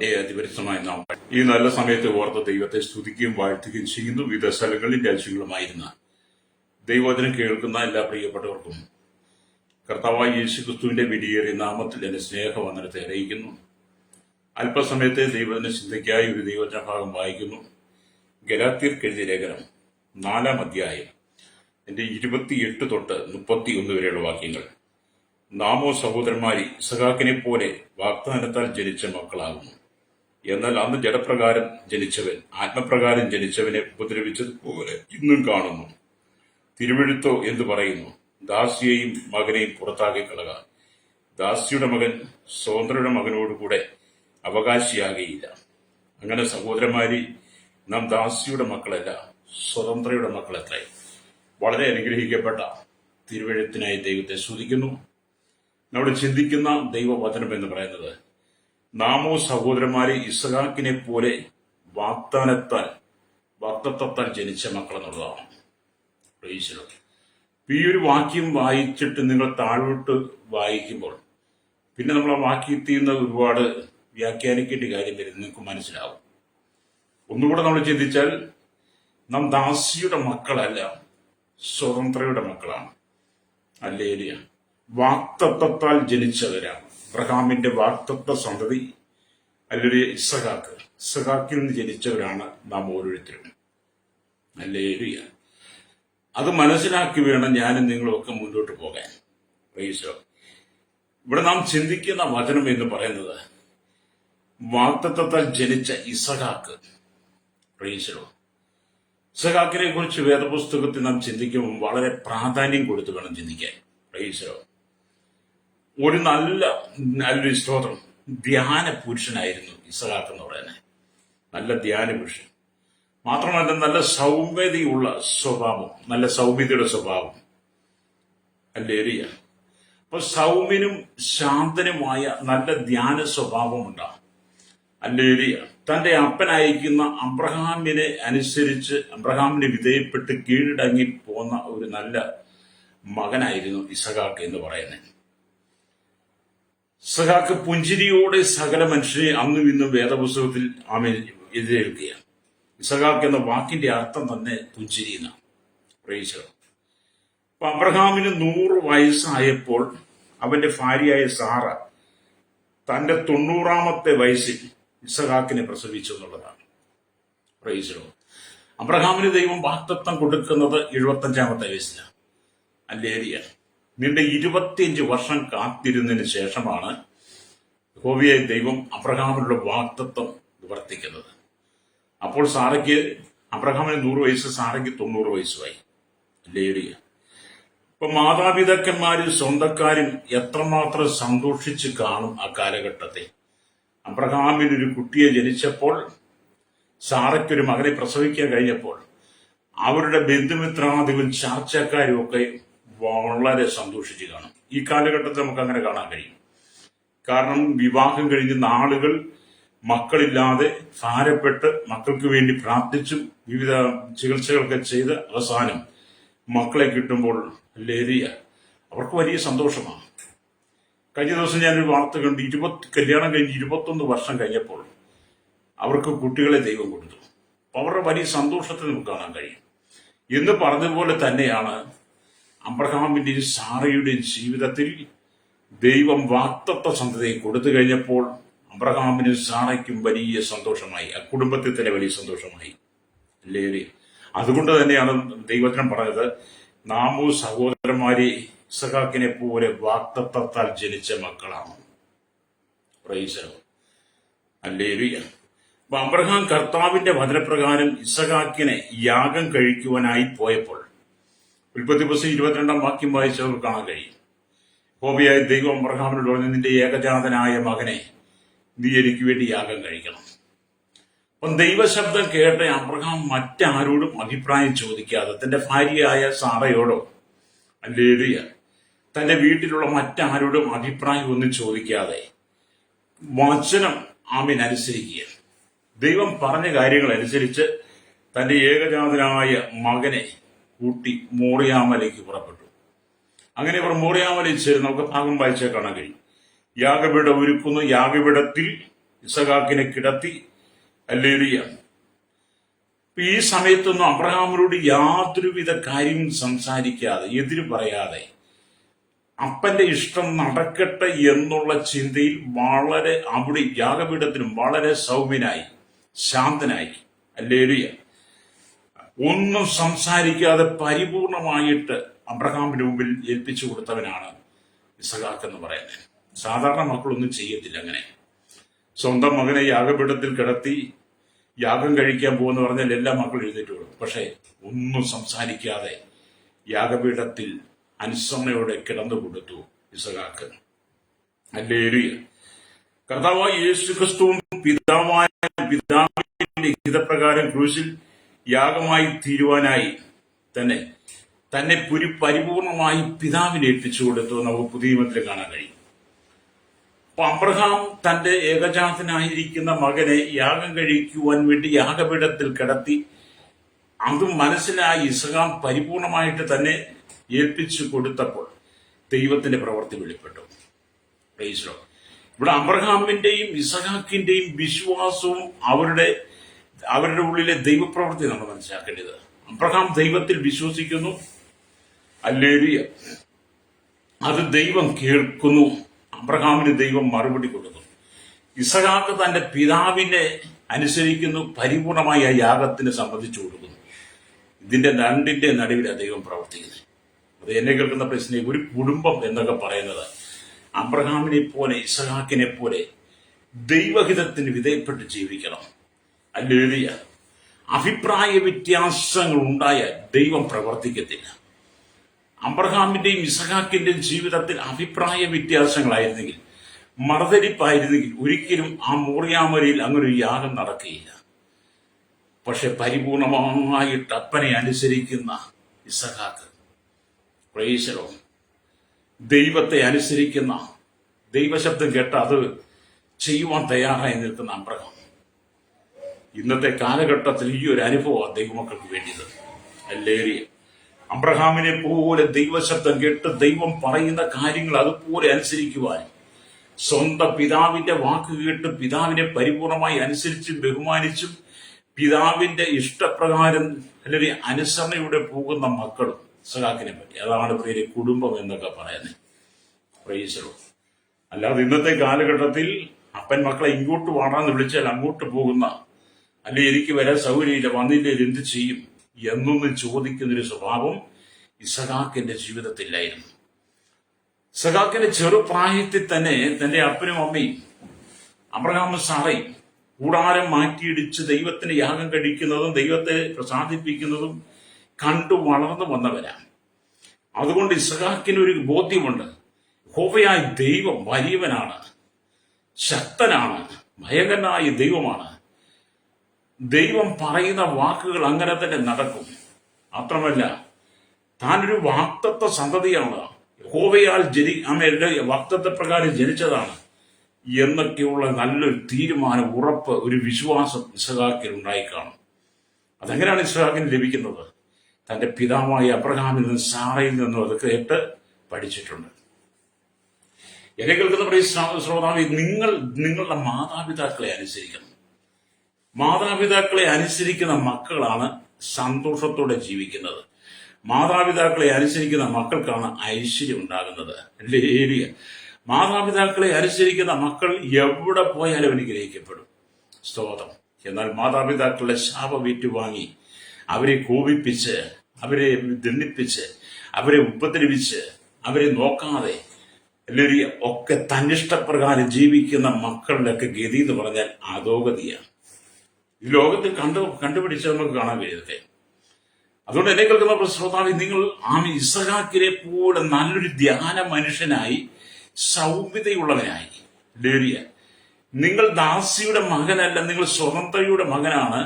കർത്താവിന്റെ അതിപരിശുദ്ധമായ നാമം ഈ നല്ല സമയത്ത് ഓർത്ത് ദൈവത്തെ സ്തുതിക്കുകയും വാഴ്ത്തുകയും ചെയ്യുന്നു. വിവിധ സ്ഥലങ്ങളിലും രാജ്യങ്ങളുമായിരുന്ന ദൈവവചനം കേൾക്കുന്ന എല്ലാ പ്രിയപ്പെട്ടവർക്കും കർത്താവായ യേശുക്രിസ്തുവിന്റെ വിലയേറിയ നാമത്തിൽ എന്റെ സ്നേഹവന്ദനത്തെ അറിയിക്കുന്നു. അല്പസമയത്തെ ദൈവത്തിന്റെ ചിന്തയ്ക്കായി ഒരു ദൈവവചന ഭാഗം വായിക്കുന്നു. ഗലാത്യർക്ക് എഴുതിയ ലേഖനം 4-ാം അധ്യായം എന്റെ 28 തൊട്ട് 31 വരെയുള്ള വാക്യങ്ങൾ. നാമോ സഹോദരന്മാരി ഇസഹാക്കിനെ പോലെ വാഗ്ദാനത്താൽ ജനിച്ച മക്കളാകുന്നു. എന്നാൽ അന്ന് ജഡപ്രകാരം ജനിച്ചവൻ ആത്മപ്രകാരം ജനിച്ചവനെ ഉപദ്രവിച്ചതുപോലെ ഇന്നും കാണുന്നു. തിരുവെഴുത്തോ എന്ന് പറയുന്നു, ദാസിയെയും മകനെയും പുറത്താക്കി കളക. ദാസിയുടെ മകൻ സ്വതന്ത്രയുടെ മകനോടുകൂടെ അവകാശിയാകുകയില്ല. അങ്ങനെ സഹോദരന്മാരി, നാം ദാസിയുടെ മക്കളല്ല, സ്വതന്ത്രയുടെ മക്കളത്രേ. വളരെ അനുഗ്രഹിക്കപ്പെട്ട തിരുവെഴുത്തിനായി ദൈവത്തെ സ്തുതിക്കുന്നു. നമ്മുടെ ചിന്തിക്കുന്ന ദൈവവചനം എന്ന് പറയുന്നത്, നാമോ സഹോദരന്മാരെ ഇസഹാക്കിനെ പോലെ വാഗ്ദത്തത്താൽ ജനിച്ച മക്കളെന്നുള്ളതാണ്. ഈ ഒരു വാക്യം വായിച്ചിട്ട് നിങ്ങൾ താഴോട്ട് വായിക്കുമ്പോൾ പിന്നെ നമ്മൾ ആ വാക്യത്തിൽ നിന്ന് ഒരുപാട് വ്യാഖ്യാനിക്കേണ്ട കാര്യം വരും, നിങ്ങൾക്ക് മനസ്സിലാവും. ഒന്നുകൂടെ നമ്മൾ ചിന്തിച്ചാൽ, നാം ദാസിയുടെ മക്കളല്ല, സ്വതന്ത്രയുടെ മക്കളാണ്. ഹല്ലേലൂയ. വാഗ്ദത്തത്താൽ ജനിച്ചവരാണ്. അബ്രഹാമിന്റെ വാഗ്ദത്ത സന്തതി അല്ലെങ്കിൽ ഇസഹാക്കിൽ നിന്ന് ജനിച്ചവരാണ് നാം ഓരോരുത്തരും. ഹല്ലേലൂയ. അത് മനസ്സിലാക്കി വേണം ഞാനും നിങ്ങളും ഒക്കെ മുന്നോട്ട് പോകാൻ. പ്രൈസ്. ഇവിടെ നാം ചിന്തിക്കുന്ന വചനം എന്ന് പറയുന്നത് വാഗ്ദത്തത്താൽ ജനിച്ച ഇസഹാക്ക്. പ്രൈസ്. ഇസഹാക്കിനെ കുറിച്ച് വേദപുസ്തകത്തിൽ നാം ചിന്തിക്കുമ്പോൾ വളരെ പ്രാധാന്യം കൊടുത്ത് വേണം ചിന്തിക്കാൻ. പ്രൈസ്. ഒരു നല്ലൊരു സ്തോത്രം, ധ്യാന പുരുഷനായിരുന്നു ഇസഹാക്ക് എന്ന് പറയുന്നത്. നല്ല ധ്യാന പുരുഷൻ മാത്രമല്ല, നല്ല സൗമ്യതയുള്ള സ്വഭാവം, നല്ല സൗമ്യതയുടെ സ്വഭാവം. ഹല്ലേലൂയ. അപ്പൊ സൗമ്യനും ശാന്തനുമായ നല്ല ധ്യാന സ്വഭാവം ഉണ്ടാകും. ഹല്ലേലൂയ. തന്റെ അപ്പനയക്കുന്ന അബ്രഹാമിനെ അനുസരിച്ച് അബ്രഹാമിന് വിധേയപ്പെട്ട് കീഴടങ്ങി പോന്ന ഒരു നല്ല മകനായിരുന്നു ഇസഹാക്ക് എന്ന് പറയുന്നത്. ഇസഹാക്ക് പുഞ്ചിരിയോടെ സകല മനുഷ്യരെ അന്നും ഇന്നും വേദപുസ്തകത്തിൽ എതിരേൽക്കുക. ഇസഹാക്ക് എന്ന വാക്കിന്റെ അർത്ഥം തന്നെ പുഞ്ചിരി എന്നാണ്. പ്രൈസ്. അപ്പൊ അബ്രഹാമിന് 100 വയസ്സായപ്പോൾ അവന്റെ ഭാര്യയായ സാറ തന്റെ 90-ാമത്തെ വയസ്സിൽ ഇസഹാക്കിനെ പ്രസവിച്ചു എന്നുള്ളതാണ്. പ്രൈസ്. അബ്രഹാമിന് ദൈവം വാഗ്ദത്തം കൊടുക്കുന്നത് 75-ാമത്തെ വയസ്സിലാണ്. ഹല്ലേലൂയ. നീണ്ട 25 വർഷം കാത്തിരുന്നതിന് ശേഷമാണ് യഹോവയായ ദൈവം അബ്രഹാമിനുള്ള വാഗ്ദത്തം നിവർത്തിക്കുന്നത്. അപ്പോൾ അബ്രഹാമിന് 100 വയസ്സ്, സാറയ്ക്ക് 90 വയസ്സുമായി. ഹല്ലേലൂയ. ഇപ്പൊ മാതാപിതാക്കന്മാരും സ്വന്തക്കാരും എത്രമാത്രം സന്തോഷിച്ച് കാണും ആ കാലഘട്ടത്തെ. അബ്രഹാമിനൊരു കുട്ടിയെ ജനിച്ചപ്പോൾ, സാറയ്ക്കൊരു മകനെ പ്രസവിക്കാൻ കഴിഞ്ഞപ്പോൾ അവരുടെ ബന്ധുമിത്രാദികളും ചാർച്ചക്കാരും ഒക്കെ വളരെ സന്തോഷിച്ച് കാണും. ഈ കാലഘട്ടത്തിൽ നമുക്ക് അങ്ങനെ കാണാൻ കഴിയും. കാരണം വിവാഹം കഴിഞ്ഞ് നാളുകൾ മക്കളില്ലാതെ ഭാരപ്പെട്ട് മക്കൾക്ക് വേണ്ടി പ്രാർത്ഥിച്ചും വിവിധ ചികിത്സകളൊക്കെ ചെയ്ത് അവസാനം മക്കളെ കിട്ടുമ്പോൾ ഹല്ലേലൂയ, അവർക്ക് വലിയ സന്തോഷമാണ്. കഴിഞ്ഞ ദിവസം ഞാനൊരു വാർത്ത കണ്ടു. കല്യാണം കഴിഞ്ഞ് 21 വർഷം കഴിഞ്ഞപ്പോൾ അവർക്ക് കുട്ടികളെ ദൈവം കൊടുത്തു. അവരുടെ വലിയ സന്തോഷത്തെ നമുക്ക് കാണാൻ കഴിയും. എന്ന് പറഞ്ഞതുപോലെ തന്നെയാണ് അബ്രഹാമിന്റെയും സാറയുടെയും ജീവിതത്തിൽ ദൈവം വാഗ്ദത്ത സന്തതിയെ കൊടുത്തു കഴിഞ്ഞപ്പോൾ അബ്രഹാമിനും സാറയ്ക്കും വലിയ സന്തോഷമായി, ആ കുടുംബത്തിൽ തന്നെ വലിയ സന്തോഷമായി. അല്ലേ? അതുകൊണ്ട് തന്നെയാണ് ദൈവത്തിനും പറഞ്ഞത്, നാമോ സഹോദരന്മാരെ ഇസഹാക്കിനെ പോലെ വാഗ്ദത്തത്താൽ ജനിച്ച മക്കളാണ്. പ്രൈസ്. ഹല്ലേലൂയ. അപ്പൊ അബ്രഹാം കർത്താവിന്റെ വചനപ്രകാരം ഇസഹാക്കിനെ യാഗം കഴിക്കുവാനായി പോയപ്പോൾ ഉൽപ്പത്തി പുസ്തകം 22-ാം വാക്യം വായിച്ചവർ കാണാൻ കഴിയും. യഹോവയായ ദൈവം അബ്രഹാമിനോട് പറഞ്ഞു, നിന്റെ ഏകജാതനായ മകനെ നീ എനിക്ക് വേണ്ടി യാഗം കഴിക്കണം. അപ്പം ദൈവശബ്ദം കേട്ട അബ്രഹാം മറ്റാരോടും അഭിപ്രായം ചോദിക്കാതെ തന്റെ ഭാര്യയായ സാറയോടോ ഹല്ലേലൂയ തന്റെ വീട്ടിലുള്ള മറ്റാരോടും അഭിപ്രായം ഒന്നും ചോദിക്കാതെ വചനം അനുസരിക്കുക. ദൈവം പറഞ്ഞ കാര്യങ്ങൾ അനുസരിച്ച് തന്റെ ഏകജാതനായ മകനെ കൂട്ടി മോറിയാമലേക്ക് പുറപ്പെട്ടു. അങ്ങനെ ഇവർ മോറിയാമലയിൽ ചേർന്ന് നമുക്ക് ഭാഗം വായിച്ചാൽ കാണാൻ കഴിയും. യാഗപീഠം ഒരുക്കുന്നു. യാഗപീഠത്തിൽ ഇസഹാക്കിനെ കിടത്തി. ഹല്ലേലൂയ. ഈ സമയത്തൊന്നും അബ്രഹാമിനോട് യാതൊരുവിധ കാര്യവും സംസാരിക്കാതെ, എതിര് പറയാതെ, അപ്പന്റെ ഇഷ്ടം നടക്കട്ടെ എന്നുള്ള ചിന്തയിൽ വളരെ അവിടെ യാഗപീഠത്തിലും വളരെ സൗമ്യനായി, ശാന്തനായി. ഹല്ലേലൂയ. ഒന്നും സംസാരിക്കാതെ പരിപൂർണമായിട്ട് അബ്രഹാമിന്റെ മുമ്പിൽ ഏൽപ്പിച്ചു കൊടുത്തവനാണ് ഇസഹാക്ക് എന്ന് പറയുന്നത്. സാധാരണ മക്കളൊന്നും ചെയ്യത്തില്ല അങ്ങനെ. സ്വന്തം മകനെ യാഗപീഠത്തിൽ കിടത്തി യാഗം കഴിക്കാൻ പോകുന്ന പറഞ്ഞാൽ എല്ലാ മക്കളും എഴുന്നേറ്റ് കൊടുക്കും. പക്ഷെ ഒന്നും സംസാരിക്കാതെ യാഗപീഠത്തിൽ അനുസരണയോടെ കിടന്നു കൊടുത്തു ഇസഹാക്ക്. ഹല്ലേലൂയ. കർത്താവായ യേശു ക്രിസ്തുവും പിതാവിന്റെ ഹിതപ്രകാരം ക്രൂശിൽ യാഗമായി തീരുവാനായി തന്നെ പരിപൂർണമായി പിതാവിനെ ഏൽപ്പിച്ചു കൊടുത്തു നമുക്ക് പുതിയ നിയമത്തിൽ കാണാൻ കഴിയും. അപ്പൊ അബ്രഹാം തന്റെ ഏകജാതനായിരിക്കുന്ന മകനെ യാഗം കഴിക്കുവാൻ വേണ്ടി യാഗപീഠത്തിൽ കിടത്തി. അതും മനസ്സിലായി ഇസഹാക്ക് പരിപൂർണമായിട്ട് തന്നെ ഏൽപ്പിച്ചു കൊടുത്തപ്പോൾ ദൈവത്തിന്റെ പ്രവൃത്തി വെളിപ്പെട്ടു. Price the Lord. ഇവിടെ അബ്രഹാമിന്റെയും ഇസഹാക്കിന്റെയും വിശ്വാസവും അവരുടെ ഉള്ളിലെ ദൈവപ്രവൃത്തി നമ്മൾ മനസ്സിലാക്കേണ്ടത്. അബ്രഹാം ദൈവത്തിൽ വിശ്വസിക്കുന്നു. ഹല്ലേലൂയ. അത് ദൈവം കേൾക്കുന്നു. അബ്രഹാമിന് ദൈവം മറുപടി കൊടുക്കുന്നു. ഇസഹാക്ക് തന്റെ പിതാവിനെ അനുസരിക്കുന്നു. പരിപൂർണമായി ആ യാഗത്തിന് സംബന്ധിച്ചു കൊടുക്കുന്നു. ഇതിന്റെ രണ്ടിന്റെ നടുവിലാണ് ദൈവം പ്രവർത്തിക്കുന്നത്. അത് എന്നെ കേൾക്കുന്ന പ്രശ്നം, ഒരു കുടുംബം എന്നൊക്കെ പറയുന്നത് അബ്രഹാമിനെ പോലെ ഇസഹാക്കിനെ പോലെ ദൈവഹിതത്തിന് വിധേയപ്പെട്ട് ജീവിക്കണം. ഹല്ലേലൂയ. അഭിപ്രായ വ്യത്യാസങ്ങൾ ഉണ്ടായാൽ ദൈവം പ്രവർത്തിക്കത്തില്ല. അബ്രഹാമിന്റെയും ഇസഹാക്കിന്റെയും ജീവിതത്തിൽ അഭിപ്രായ വ്യത്യാസങ്ങളായിരുന്നെങ്കിൽ, മറുതരിപ്പായിരുന്നെങ്കിൽ ഒരിക്കലും ആ മോറിയാമലയിൽ അങ്ങനെ ഒരു യാഗം നടക്കുകയില്ല. പക്ഷെ പരിപൂർണമായിട്ട് അപ്പനെ അനുസരിക്കുന്ന ഇസഹാക്ക്, പ്രൈസ് ദി ലോർഡ്, ദൈവത്തെ അനുസരിക്കുന്ന, ദൈവശബ്ദം കേട്ട അത് ചെയ്യുവാൻ തയ്യാറായി നിൽക്കുന്ന അബ്രഹാം, ഇന്നത്തെ കാലഘട്ടത്തിൽ ഈ ഒരു അനുഭവമാണ് ദൈവമക്കൾക്ക് വേണ്ടിയത്. ഹല്ലേലൂയ. അബ്രഹാമിനെ പോലെ ദൈവശബ്ദം കേട്ട് ദൈവം പറയുന്ന കാര്യങ്ങൾ അതുപോലെ അനുസരിക്കുവാൻ, സ്വന്തം പിതാവിന്റെ വാക്ക് കേട്ട് പിതാവിനെ പരിപൂർണമായി അനുസരിച്ചും ബഹുമാനിച്ചും പിതാവിന്റെ ഇഷ്ടപ്രകാരം അല്ലെങ്കിൽ അനുസരണയോടെ പോകുന്ന മക്കളും ഇസഹാക്കിനെ പറ്റി. അതാണ് പ്രിയ കുടുംബം എന്നൊക്കെ പറയുന്നത്. Price the Lord. അല്ലാതെ ഇന്നത്തെ കാലഘട്ടത്തിൽ അപ്പൻ മക്കളെ ഇങ്ങോട്ട് വാടാന്ന് വിളിച്ചാൽ അങ്ങോട്ട് പോകുന്ന, അല്ലെ എനിക്ക് വരാൻ സൗകര്യമില്ല, വന്നില്ലേ എന്ത് ചെയ്യും എന്നൊന്നും ചോദിക്കുന്നൊരു സ്വഭാവം ഇസഹാക്കിന്റെ ജീവിതത്തിലായിരുന്നു. ഇസഹാക്കിന്റെ ചെറുപ്രായത്തിൽ തന്നെ തന്റെ അപ്പനും അമ്മയും അബ്രഹാമും സാറയും കൂടാരം മാറ്റിയിടിച്ച് ദൈവത്തിന് യാഗം കഴിക്കുന്നതും ദൈവത്തെ പ്രസാദിപ്പിക്കുന്നതും കണ്ടു വളർന്നു വന്നവരാണ്. അതുകൊണ്ട് ഇസഹാക്കിന് ഒരു ബോധ്യമുണ്ട്, യഹോവയായ ദൈവം വലിയവനാണ്, ശക്തനാണ്, ഭയങ്കരനായ ദൈവമാണ്. ദൈവം പറയുന്ന വാക്കുകൾ അങ്ങനെ തന്നെ നടക്കും. മാത്രമല്ല താനൊരു വാഗ്ദത്ത സന്തതിയാണ്, യഹോവയാൽ വാഗ്ദത്ത പ്രകാരം ജനിച്ചതാണ് എന്നൊക്കെയുള്ള നല്ലൊരു തീരുമാനം, ഉറപ്പ്, ഒരു വിശ്വാസം ഇസഹാക്കിൽ ഉണ്ടായിക്കാണും. അതെങ്ങനെയാണ് ഇസഹാക്കിന് ലഭിക്കുന്നത്? തന്റെ പിതാവായ അബ്രഹാമിൽ നിന്നും സാറയിൽ നിന്നും അത് കേട്ട് പഠിച്ചിട്ടുണ്ട്. എന്നെ കേൾക്കുന്ന ശ്രോതാവേ, നിങ്ങളുടെ മാതാപിതാക്കളെ അനുസരിക്കണം. മാതാപിതാക്കളെ അനുസരിക്കുന്ന മക്കളാണ് സന്തോഷത്തോടെ ജീവിക്കുന്നത്. മാതാപിതാക്കളെ അനുസരിക്കുന്ന മക്കൾക്കാണ് ഐശ്വര്യം ഉണ്ടാകുന്നത്. ഹല്ലേലൂയ. മാതാപിതാക്കളെ അനുസരിക്കുന്ന മക്കൾ എവിടെ പോയാലും അനുഗ്രഹിക്കപ്പെടും. സ്തോത്രം. എന്നാൽ മാതാപിതാക്കളുടെ ശാപം ഏറ്റുവാങ്ങി അവരെ കോപിപ്പിച്ച്, അവരെ ദണ്ഡിപ്പിച്ച്, അവരെ ഉപദ്രവിച്ച്, അവരെ നോക്കാതെ എല്ലാവരും ഒക്കെ തന്നിഷ്ടപ്രകാരം ജീവിക്കുന്ന മക്കളുടെയൊക്കെ ഗതി എന്ന് പറഞ്ഞാൽ അധോഗതിയാണ്. ഈ ലോകത്തിൽ കണ്ടുപിടിച്ച് നമുക്ക് കാണാൻ കഴിയത്തെ. അതുകൊണ്ട് എന്നെ കേൾക്കുന്ന ശ്രോതാവ്, നിങ്ങൾ ഇസഹാക്കിനെ പോലെ നല്ലൊരു ധ്യാന മനുഷ്യനായി, സൗമ്യതയുള്ളവനായി. ലേറിയ, നിങ്ങൾ ദാസിയുടെ മകനല്ല, നിങ്ങൾ സ്വതന്ത്രയുടെ മകനാണ്.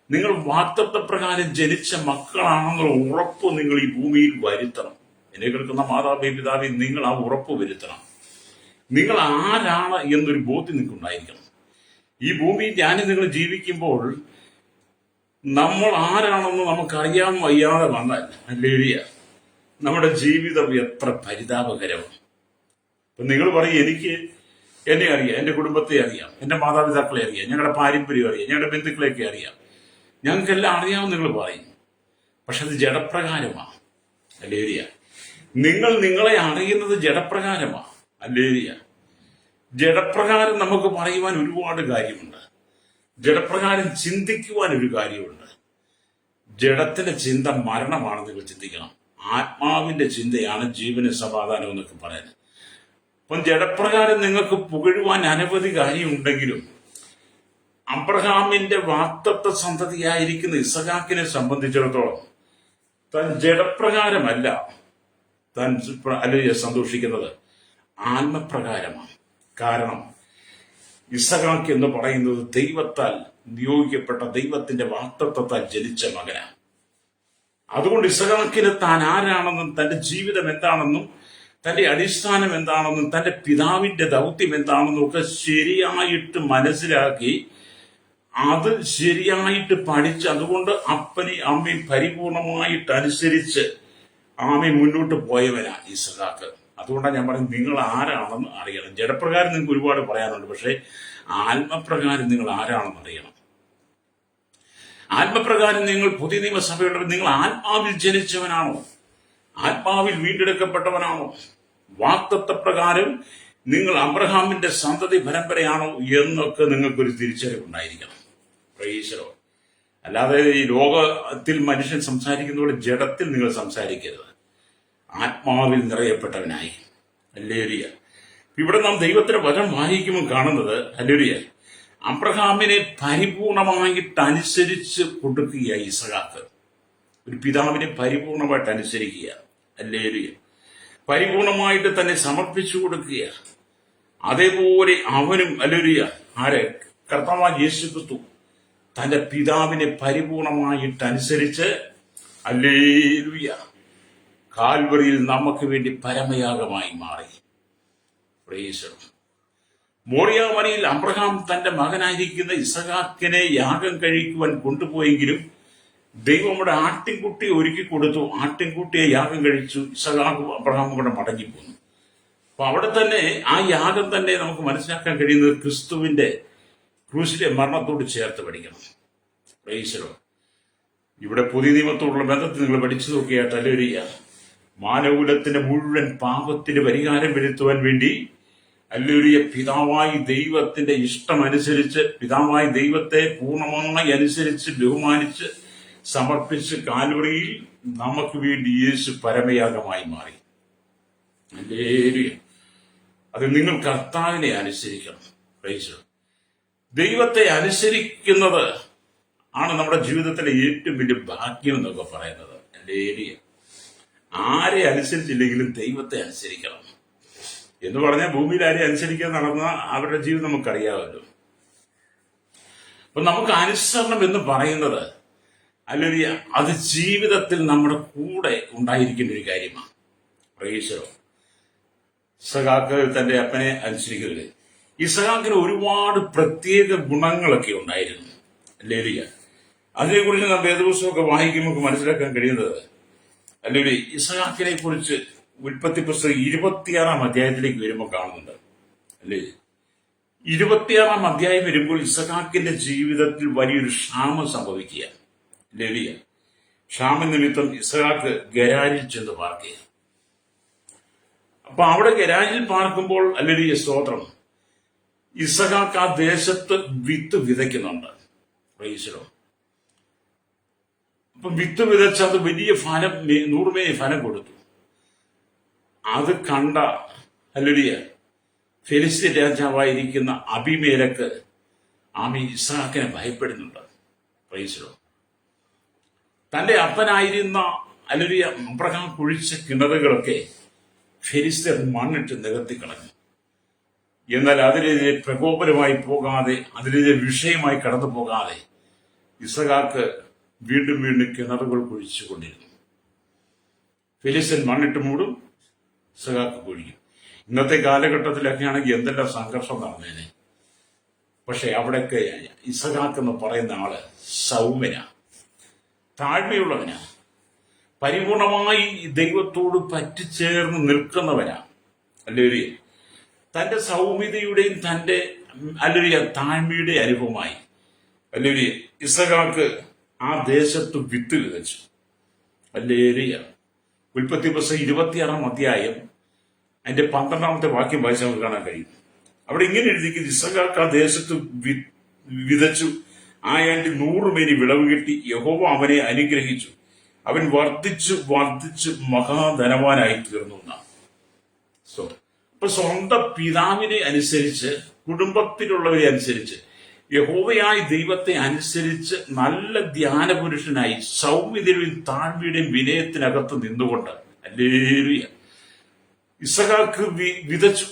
നിങ്ങൾ വാഗ്ദത്തപ്രകാരം ജനിച്ച മക്കളാണെന്നുള്ള ഉറപ്പ് നിങ്ങൾ ഈ ഭൂമിയിൽ വരുത്തണം. എന്നെ കേൾക്കുന്ന മാതാപിതാവേ, നിങ്ങൾ ആ ഉറപ്പ് വരുത്തണം. നിങ്ങൾ ആരാണ് എന്നൊരു ബോധ്യം നിങ്ങൾക്ക് ഉണ്ടായിരിക്കണം. ഈ ഭൂമിയിൽ നിങ്ങൾ ജീവിക്കുമ്പോൾ നമ്മൾ ആരാണെന്ന് നമുക്കറിയാൻ വയ്യാതെ വന്നാൽ ലേറിയ, നമ്മുടെ ജീവിതം എത്ര പരിതാപകരമാണ്. അപ്പൊ നിങ്ങൾ പറയും, എനിക്ക് എന്നെ അറിയാം, എന്റെ കുടുംബത്തെ അറിയാം, എന്റെ മാതാപിതാക്കളെ അറിയാം, ഞങ്ങളുടെ പാരമ്പര്യം അറിയാം, ഞങ്ങളുടെ ബന്ധുക്കളെയൊക്കെ അറിയാം, ഞങ്ങൾക്കെല്ലാം അറിയാമെന്ന് നിങ്ങൾ പറയും. പക്ഷെ അത് ജഡപ്രകാരമാണ്. ഹല്ലേലൂയ. നിങ്ങൾ നിങ്ങളെ അറിയുന്നത് ജഡപ്രകാരമാണ്. ഹല്ലേലൂയ. ജഡപ്രകാരം നമുക്ക് പറയുവാൻ ഒരുപാട് കാര്യമുണ്ട്. ജഡപ്രകാരം ചിന്തിക്കുവാൻ ഒരു കാര്യമുണ്ട്. ജഡത്തിന്റെ ചിന്ത മരണമാണ്. നിങ്ങൾ ചിന്തിക്കണം. ആത്മാവിന്റെ ചിന്തയാണ് ജീവന് സമാധാനം എന്നൊക്കെ പറയുന്നത്. അപ്പം ജഡപ്രകാരം നിങ്ങൾക്ക് പുകഴുവാൻ അനവധി കാര്യമുണ്ടെങ്കിലും അബ്രഹാമിന്റെ വാഗ്ദത്ത സന്തതിയായിരിക്കുന്ന ഇസഹാക്കിനെ സംബന്ധിച്ചിടത്തോളം താൻ ജഡപ്രകാരമല്ല താൻ അല്ലെങ്കിൽ സന്തോഷിക്കുന്നത്, ആത്മപ്രകാരമാണ്. കാരണം ഇസഹാക്ക് എന്ന് പറയുന്നത് ദൈവത്താൽ നിയോഗിക്കപ്പെട്ട, ദൈവത്തിന്റെ വാഗ്ദത്തത്താൽ ജനിച്ച മകനാണ്. അതുകൊണ്ട് ഇസഹാക്കിന് താൻ ആരാണെന്നും തന്റെ ജീവിതം എന്താണെന്നും തന്റെ അടിസ്ഥാനം എന്താണെന്നും തന്റെ പിതാവിന്റെ ദൗത്യം എന്താണെന്നും ഒക്കെ ശരിയായിട്ട് മനസ്സിലാക്കി അത് ശരിയായിട്ട് പഠിച്ച് അതുകൊണ്ട് അപ്പനെയും അമ്മയും പരിപൂർണമായിട്ട് അനുസരിച്ച് ആമി മുന്നോട്ട് പോയവനാ ഇസഹാക്ക്. അതുകൊണ്ടാണ് ഞാൻ പറയുന്നത്, നിങ്ങൾ ആരാണെന്ന് അറിയണം. ജഡപ്രകാരം നിങ്ങൾക്ക് ഒരുപാട് പറയാനുണ്ട്, പക്ഷെ ആത്മപ്രകാരം നിങ്ങൾ ആരാണെന്ന് അറിയണം. ആത്മപ്രകാരം നിങ്ങൾ പുതിയ നിയമസഭയുടെ നിങ്ങൾ ആത്മാവിൽ ജനിച്ചവനാണോ? ആത്മാവിൽ വീണ്ടെടുക്കപ്പെട്ടവനാണോ? വാഗ്ദത്തപ്രകാരം നിങ്ങൾ അബ്രഹാമിന്റെ സന്തതി പരമ്പരയാണോ എന്നൊക്കെ നിങ്ങൾക്കൊരു തിരിച്ചറിവുണ്ടായിരിക്കണം. പ്രൈസലോ. അല്ലാതെ ഈ ലോകത്തിൽ മനുഷ്യൻ സംസാരിക്കുന്ന പോലെ ജഡത്തിൽ നിങ്ങൾ സംസാരിക്കരുത്. ആത്മാവിൽ നിറയപ്പെട്ടവനായി. ഹല്ലേലൂയ. ഇവിടെ നാം ദൈവത്തിന്റെ വചനം വായിക്കുമ്പോൾ കാണുന്നത്, ഹല്ലേലൂയ, അബ്രഹാമിനെ പരിപൂർണമായിട്ട് അനുസരിച്ച് കൊടുക്കുക ഇസഹാക്ക്. ഒരു പിതാവിനെ പരിപൂർണമായിട്ട് അനുസരിക്കുക. ഹല്ലേലൂയ. പരിപൂർണമായിട്ട് തന്നെ സമർപ്പിച്ചു കൊടുക്കുക. അതേപോലെ അവനും, ഹല്ലേലൂയ, ആരെ? കർത്താവായ യേശു ക്രിസ്തു തന്റെ പിതാവിനെ പരിപൂർണമായിട്ട് അനുസരിച്ച്, ഹല്ലേലൂയ, കാൽവറിയിൽ നമുക്ക് വേണ്ടി പരമയാഗമായി മാറി. പ്രൈസ്. മോറിയ മലയിൽ അബ്രഹാം തന്റെ മകനായിരിക്കുന്ന ഇസഹാക്കിനെ യാഗം കഴിക്കുവാൻ കൊണ്ടുപോയെങ്കിലും ദൈവം അവിടെ ആട്ടിൻകുട്ടി ഒരുക്കി കൊടുത്തു. ആട്ടിൻകുട്ടിയെ യാഗം കഴിച്ചു. ഇസഹാക്കും അബ്രഹാമും കൂടെ മടങ്ങിപ്പോന്നു. അപ്പൊ അവിടെ തന്നെ ആ യാഗം തന്നെ നമുക്ക് മനസ്സിലാക്കാൻ കഴിയുന്നത് ക്രിസ്തുവിന്റെ ക്രൂശിലെ മരണത്തോട് ചേർത്ത് പഠിക്കണം. പ്രൈസലോ. ഇവിടെ പുതിയ നിയമത്തോടുള്ള ബന്ധത്തിൽ നിങ്ങൾ പഠിച്ചു നോക്കിയാൽ ഹല്ലേലൂയ, മാനവകുലത്തിന്റെ മുഴുവൻ പാപത്തിന് പരിഹാരം വരുത്തുവാൻ വേണ്ടി, ഹല്ലേലൂയ, പിതാവായി ദൈവത്തിന്റെ ഇഷ്ടമനുസരിച്ച്, പിതാവായി ദൈവത്തെ പൂർണ്ണമായി അനുസരിച്ച് ബഹുമാനിച്ച് സമർപ്പിച്ച് കാൽവറിയിൽ നമുക്ക് വേണ്ടി യേശു പരമയാഗമായി മാറി. ഹല്ലേലൂയ. അത് നിങ്ങൾ കർത്താവിനെ അനുസരിക്കണം. പ്രൈസ്. ദൈവത്തെ അനുസരിക്കുന്നത് ആണ് നമ്മുടെ ജീവിതത്തിലെ ഏറ്റവും വലിയ ഭാഗ്യം എന്നൊക്കെ പറയുന്നത്. ഹല്ലേലൂയ. ആരെ അനുസരിച്ചില്ലെങ്കിലും ദൈവത്തെ അനുസരിക്കണം എന്ന് പറഞ്ഞാൽ ഭൂമിയിൽ ആരെ അനുസരിക്കാൻ നടന്ന അവരുടെ ജീവിതം നമുക്കറിയാമല്ലോ. അപ്പൊ നമുക്ക് അനുസരണം എന്ന് പറയുന്നത്, അല്ലെങ്കിൽ അത് ജീവിതത്തിൽ നമ്മുടെ കൂടെ ഉണ്ടായിരിക്കേണ്ട ഒരു കാര്യമാണ്. പ്രൈസോ. ഇസഹാക്ക് തന്റെ അപ്പനെ അനുസരിക്കരുത്. ഇസഹാക്കിന് ഒരുപാട് പ്രത്യേക ഗുണങ്ങളൊക്കെ ഉണ്ടായിരുന്നു. ഹല്ലേലൂയ. അതിനെക്കുറിച്ച് നാം വേദപുസ്തകമൊക്കെ വായിക്കുമ്പോൾ മനസ്സിലാക്കാൻ കഴിയുന്നത്, അല്ലെങ്കിൽ ഇസഹാക്കിനെ കുറിച്ച് ഉൽപ്പത്തി പുസ്തകം 26 അധ്യായത്തിലേക്ക് വരുമ്പോൾ കാണുന്നുണ്ട്. അല്ലേ? 26 അധ്യായം വരുമ്പോൾ ഇസഹാക്കിന്റെ ജീവിതത്തിൽ വലിയൊരു ക്ഷാമം സംഭവിക്കുക. ഹല്ലേലൂയ. ക്ഷാമ നിമിത്തം ഇസഹാക്ക് ഗരാരിൽ ചെന്ന് പാർക്കുക. അപ്പൊ അവിടെ ഗരാരിൽ പാർക്കുമ്പോൾ, ഹല്ലേലൂയ, സ്തോത്രം, ഇസഹാക്ക് ആ ദേശത്ത് വിത്ത് വിതയ്ക്കുന്നുണ്ട്. പ്രൈസലോ. അപ്പൊ വിത്ത് വിതച്ച് അത് വലിയ ഫലം, 100 മേനി ഫലം കൊടുത്തു. അത് കണ്ട, ഹല്ലേലൂയ, ഫെലിസ്ത്യ രാജാവായിരിക്കുന്ന അബീമേലെക്ക് ആമി ഇസഹാക്കിനെ ഭയപ്പെടുന്നുണ്ട്. പ്രൈസലോ. തന്റെ അപ്പനായിരുന്ന, ഹല്ലേലൂയ, അബ്രഹാം കുഴിച്ച കിണറുകളൊക്കെ ഫെലിസ്ത്യർ മണ്ണിട്ട് നികത്തിക്കളഞ്ഞു. എന്നാൽ അതിനെതിരെ പ്രകോപനമായി പോകാതെ, അതിനെതിരെ വിഷയമായി കടന്നു പോകാതെ ഇസഹാക്ക് വീണ്ടും വീണ്ടും കിണറുകൾ കുഴിച്ചുകൊണ്ടിരുന്നു. ഫെലിസ്ത്യൻ മണ്ണിട്ട് മൂടും, ഇസഹാക്ക് കുഴിക്കും. ഇന്നത്തെ കാലഘട്ടത്തിലൊക്കെ ആണെങ്കിൽ എന്തെല്ലാം സംഘർഷം നടന്നേനെ. പക്ഷെ അവിടെയൊക്കെ ഇസഹാക്ക് എന്ന് പറയുന്ന ആള് സൗമ്യനാ, താഴ്മയുള്ളവനാ, പരിപൂർണമായി ദൈവത്തോട് പറ്റിച്ചേർന്ന് നിൽക്കുന്നവനാ. ഹല്ലേലൂയ. തന്റെ സൗമ്യതയുടെയും തന്റെ താഴ്മയുടെ അനുഭവമായി ഇസഹാക്ക് ആ ദേശത്ത് വിത്ത് വിതച്ചു. അല്ലേലിയ. ഉൽപ്പത്തി പുസ്തകം 26-ാം അധ്യായം അതിന്റെ 12-ാമത്തെ വാക്യം വായിച്ച് നമുക്ക് കാണാൻ കഴിയും. അവിടെ ഇങ്ങനെ എഴുതിയിരിക്കുന്നു, ഇസഹാക്ക് ആ ദേശത്ത് വിതച്ചു, ആ ആണ്ടിൽ 100 മേനി വിളവ് കിട്ടി. യഹോവ അവനെ അനുഗ്രഹിച്ചു, അവൻ വർദ്ധിച്ചു വർദ്ധിച്ചു മഹാധനവാനായി തീർന്നു എന്നാണ്. അപ്പൊ സ്വന്തം പിതാവിനെ അനുസരിച്ച്, കുടുംബത്തിലുള്ളവരെ അനുസരിച്ച്, യഹോവയായ ദൈവത്തെ അനുസരിച്ച് നല്ല ധ്യാനപുരുഷനായി സൗമ്യതയുടെയും താഴ്മയുടെയും വിനയത്തിനകത്ത് നിന്നുകൊണ്ട് ഹല്ലേലൂയ ഇസഹാക്ക് വിതച്ചു.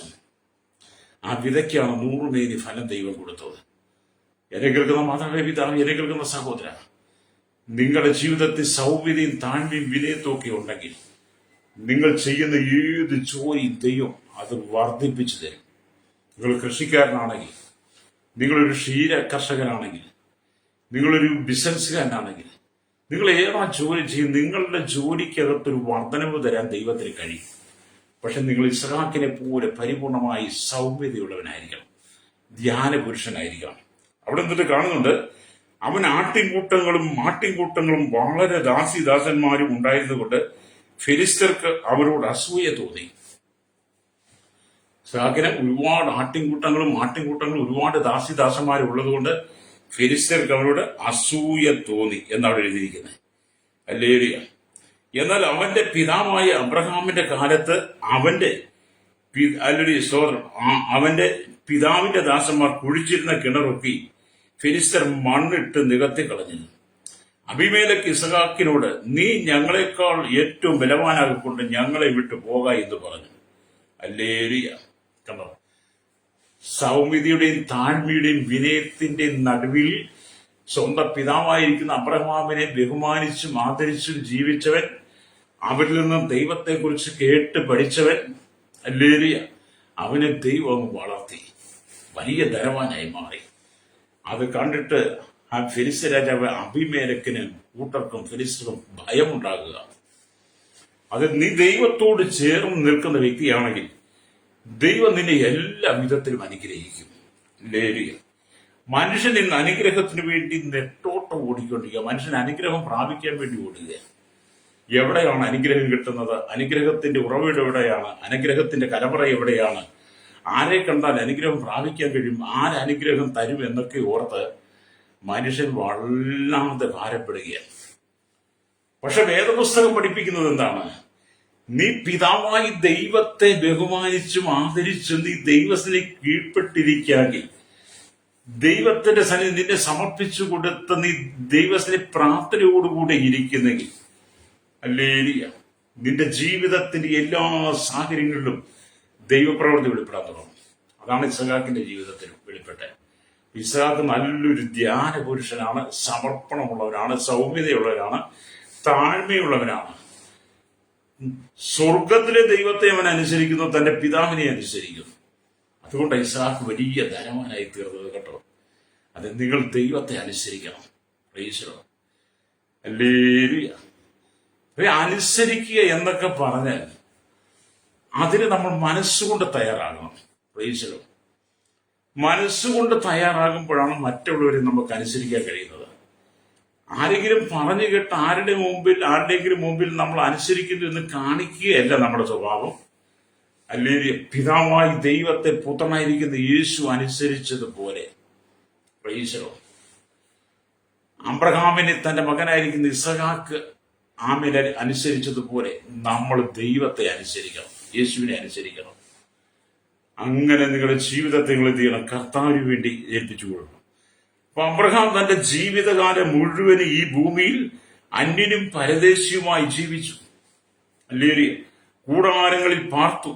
ആ വിതയ്ക്കാണ് 100 മേനി ഫലം ദൈവം കൊടുത്തത്. എന്നെ കേൾക്കുന്ന മാതാവേ, പിതാവ്, എന്നെ കേൾക്കുന്ന സഹോദര, നിങ്ങളുടെ ജീവിതത്തിൽ സൗമ്യതയും താഴ്മയും വിനയത്തും ഒക്കെ ഉണ്ടെങ്കിൽ നിങ്ങൾ ചെയ്യുന്ന ഏത് ജോലിയും ദൈവം അത് വർദ്ധിപ്പിച്ചു തരും. നിങ്ങൾ കൃഷിക്കാരനാണെങ്കിൽ, നിങ്ങളൊരു ക്ഷീര കർഷകനാണെങ്കിൽ, നിങ്ങളൊരു ബിസിനസ്സുകാരനാണെങ്കിൽ, നിങ്ങൾ ഏതാ ജോലി ചെയ്യും, നിങ്ങളുടെ ജോലിക്കകത്തൊരു വർധനവ് തരാൻ ദൈവത്തിന് കഴിയും. പക്ഷെ നിങ്ങൾ ഇസ്ഹാക്കിനെ പോലെ പരിപൂർണമായി സൗമ്യതയുള്ളവനായിരിക്കണം, ധ്യാന പുരുഷനായിരിക്കണം. അവിടെ എന്നിട്ട് കാണുന്നുണ്ട്, അവൻ ആട്ടിൻകൂട്ടങ്ങളും വളരെ ദാസിദാസന്മാരും ഉണ്ടായിരുന്നുകൊണ്ട് ഫിലിസ്തർക്ക് അവരോട് അസൂയ തോന്നി. ഇസ്ഹാക്കിന് ഒരുപാട് ആട്ടിൻകൂട്ടങ്ങളും ഒരുപാട് ദാസിദാസന്മാരും ഉള്ളതുകൊണ്ട് ഫിലിസ്തർക്ക് അവരോട് അസൂയ തോന്നി എന്നവിടെ എഴുതിയിരിക്കുന്നത്. ഹല്ലേലൂയ. എന്നാൽ അവന്റെ പിതാവായ അബ്രഹാമിന്റെ കാലത്ത് അവന്റെ പിതാവിന്റെ ദാസന്മാർ കുഴിച്ചിരുന്ന കിണറൊക്കി ഫിലിസ്തർ മണ്ണിട്ട് നികത്തി കളഞ്ഞു. അബീമേലെക്ക് ഇസഹാക്കിനോട്, നീ ഞങ്ങളെക്കാൾ ഏറ്റവും ബലവാനാകൊണ്ട് ഞങ്ങളെ വിട്ടു പോക എന്ന് പറഞ്ഞു. ഹല്ലേലൂയ. കണ്ടോ, സൗമ്യതയുടെയും താഴ്മയുടെയും വിനയത്തിന്റെയും നടുവിൽ സ്വന്തം പിതാവായിരിക്കുന്ന അബ്രഹാമിനെ ബഹുമാനിച്ചും ആദരിച്ചും ജീവിച്ചവൻ, അവരിൽ നിന്നും ദൈവത്തെക്കുറിച്ച് കേട്ട് പഠിച്ചവൻ, ഹല്ലേലൂയ, അവനെ ദൈവം വളർത്തി വലിയ ധനവാനായി മാറി. അത് കണ്ടിട്ട് ആ ഫിലിസ്ത്യ രാജാവ് അബീമേലെക്കിന് കൂട്ടർക്കും ഫിലിസ്തർക്കും ഭയമുണ്ടാകുക. അത് നീ ദൈവത്തോട് ചേർന്ന് നിൽക്കുന്ന വ്യക്തിയാണെങ്കിൽ ദൈവം നിന്നെ എല്ലാ വിധത്തിലും അനുഗ്രഹിക്കും. ഹല്ലേലൂയ. മനുഷ്യൻ ഇന്ന് അനുഗ്രഹത്തിന് വേണ്ടി നെട്ടോട്ടം ഓടിക്കൊണ്ടിരിക്കുക. മനുഷ്യൻ അനുഗ്രഹം പ്രാപിക്കാൻ വേണ്ടി ഓടുക. എവിടെയാണ് അനുഗ്രഹം കിട്ടുന്നത്? അനുഗ്രഹത്തിന്റെ ഉറവിടം എവിടെയാണ്? അനുഗ്രഹത്തിന്റെ കലവറ എവിടെയാണ്? ആരെ കണ്ടാൽ അനുഗ്രഹം പ്രാപിക്കാൻ കഴിയും, ആരനുഗ്രഹം തരും എന്നൊക്കെ ഓർത്ത് മനുഷ്യൻ വല്ലാതെ ഭാരപ്പെടുകയാണ്. പക്ഷെ വേദപുസ്തകം പഠിപ്പിക്കുന്നത് എന്താണ്? നീ പിതാവായി ദൈവത്തെ ബഹുമാനിച്ചും ആദരിച്ചും നീ ദൈവത്തിന് കീഴ്പ്പെട്ടിരിക്കാമെങ്കിൽ, ദൈവത്തിന്റെ സന്നിധി നിന്നെ സമർപ്പിച്ചു കൊടുത്ത് നീ ദൈവത്തിന് പ്രാർത്ഥനയോടുകൂടെ ഇരിക്കുന്നെങ്കിൽ, ഹല്ലേലൂയ, നിന്റെ ജീവിതത്തിന്റെ എല്ലാ സാഹചര്യങ്ങളിലും ദൈവപ്രവൃത്തി വെളിപ്പെടാൻ തുടങ്ങും. അതാണ് ഇസഹാക്കിന്റെ ജീവിതത്തിൽ വെളിപ്പെട്ടത്. ഇസഹാക്ക് നല്ലൊരു ധ്യാന പുരുഷനാണ്, സമർപ്പണമുള്ളവനാണ്, സൗമ്യതയുള്ളവനാണ്, താഴ്മയുള്ളവനാണ്. സ്വർഗത്തിലെ ദൈവത്തെ അവൻ അനുസരിക്കുന്നു, തന്റെ പിതാവിനെ അനുസരിക്കുന്നു. അതുകൊണ്ട് ഇസഹാക്ക് വലിയ ധനവാനായി തീർന്നത് കേട്ടോ. അത് നിങ്ങൾ ദൈവത്തെ അനുസരിക്കണം. Price the Lord. ഹല്ലേലൂയ. അനുസരിക്കുക എന്നൊക്കെ പറഞ്ഞാൽ അതിന് നമ്മൾ മനസ്സുകൊണ്ട് തയ്യാറാകണം. Price the Lord. മനസ്സുകൊണ്ട് തയ്യാറാകുമ്പോഴാണ് മറ്റുള്ളവരെ നമുക്ക് അനുസരിക്കാൻ കഴിയുന്നത്. ആരെങ്കിലും പറഞ്ഞു കേട്ട് ആരുടെയെങ്കിലും മുമ്പിൽ നമ്മൾ അനുസരിക്കുന്നു എന്ന് കാണിക്കുകയല്ല നമ്മുടെ സ്വഭാവം. അല്ലെങ്കിൽ പിതാവായി ദൈവത്തെ പുത്രനായിരിക്കുന്ന യേശു അനുസരിച്ചതുപോലെ, പ്രൈസ് ദി ലോർഡ്, അബ്രഹാമിനെ തന്റെ മകനായിരിക്കുന്ന ഇസഹാക്ക് ആമിനെ അനുസരിച്ചതുപോലെ നമ്മൾ ദൈവത്തെ അനുസരിക്കണം, യേശുവിനെ അനുസരിക്കണം. അങ്ങനെ നിങ്ങളുടെ ജീവിതത്തെ നിങ്ങൾ എന്ത് ചെയ്യണം? കർത്താവിന് വേണ്ടി ഏൽപ്പിച്ചു കൊടുക്കണം. അപ്പൊ അബ്രഹാം തന്റെ ജീവിതകാലം മുഴുവൻ ഈ ഭൂമിയിൽ അന്യനും പരദേശിയുമായി ജീവിച്ചു. ഹല്ലേലൂയ. കൂടാരങ്ങളിൽ പാർത്തു.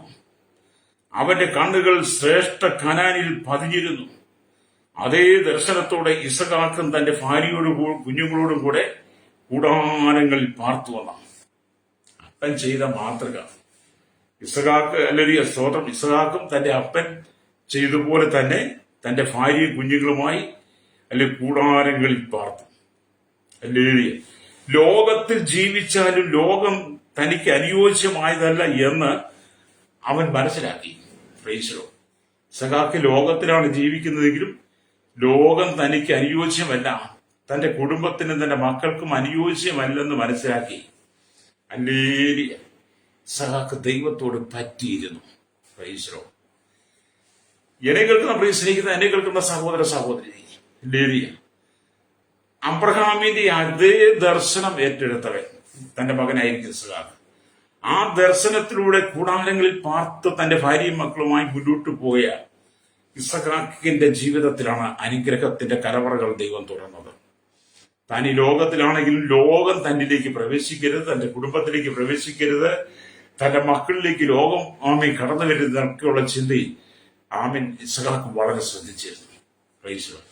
അവന്റെ കണ്ണുകൾ ശ്രേഷ്ഠ കനാനിൽ പതിഞ്ഞിരുന്നു. അതേ ദർശനത്തോടെ ഇസഹാക്കും തന്റെ ഭാര്യയോടും കുഞ്ഞുങ്ങളോടും കൂടെ കൂടാരങ്ങളിൽ പാർത്തു വന്നാണ്. അപ്പൻ ചെയ്ത മാതൃക ഇസഹാക്ക്, അല്ലെങ്കിൽ സ്തോത്രം, ഇസഹാക്കും തന്റെ അപ്പൻ ചെയ്തതുപോലെ തന്നെ തന്റെ ഭാര്യയും കുഞ്ഞുങ്ങളുമായി അല്ലെങ്കിൽ കൂടാരങ്ങളിൽ പാർത്തു. അല്ലെങ്കിൽ ലോകത്തിൽ ജീവിച്ചാലും ലോകം തനിക്ക് അനുയോജ്യമായതല്ല എന്ന് അവൻ മനസ്സിലാക്കി. Praise the Lord. ഇസഹാക്ക് ലോകത്തിലാണ് ജീവിക്കുന്നതെങ്കിലും ലോകം തനിക്ക് അനുയോജ്യമല്ല, തന്റെ കുടുംബത്തിനും തന്റെ മക്കൾക്കും അനുയോജ്യമല്ലെന്ന് മനസ്സിലാക്കി ഹല്ലേലൂയ ഇസഹാക്ക് ദൈവത്തോട് പറ്റിയിരുന്നു. Price the Lord. എന്നെ കേൾക്കുന്ന പ്രിയ സ്നേഹിത, എന്നെ കേൾക്കുന്ന സഹോദര സഹോദരി, ഹല്ലേലൂയ അബ്രഹാമിന്റെ അതേ ദർശനം ഏറ്റെടുത്തവൻ തന്റെ മകനായിരിക്കും ഇസഹാക്ക്. ആ ദർശനത്തിലൂടെ കൂടാരങ്ങളിൽ പാർത്ത് തന്റെ ഭാര്യയും മക്കളുമായി മുന്നോട്ട് പോയ ഇസഹാക്കിന്റെ ജീവിതത്തിലാണ് അനുഗ്രഹത്തിന്റെ കലവറകൾ ദൈവം തുറന്നത്. താൻ ഈ ലോകത്തിലാണെങ്കിലും ലോകം തന്നിലേക്ക് പ്രവേശിക്കരുത്, തന്റെ കുടുംബത്തിലേക്ക് പ്രവേശിക്കരുത്, തന്റെ മക്കളിലേക്ക് ലോകം കടന്നു വരുന്നതൊക്കെയുള്ള ചിന്തയിൽ ഇസഹാക്ക് വളരെ ശ്രദ്ധിച്ചിരുന്നു. Price the Lord.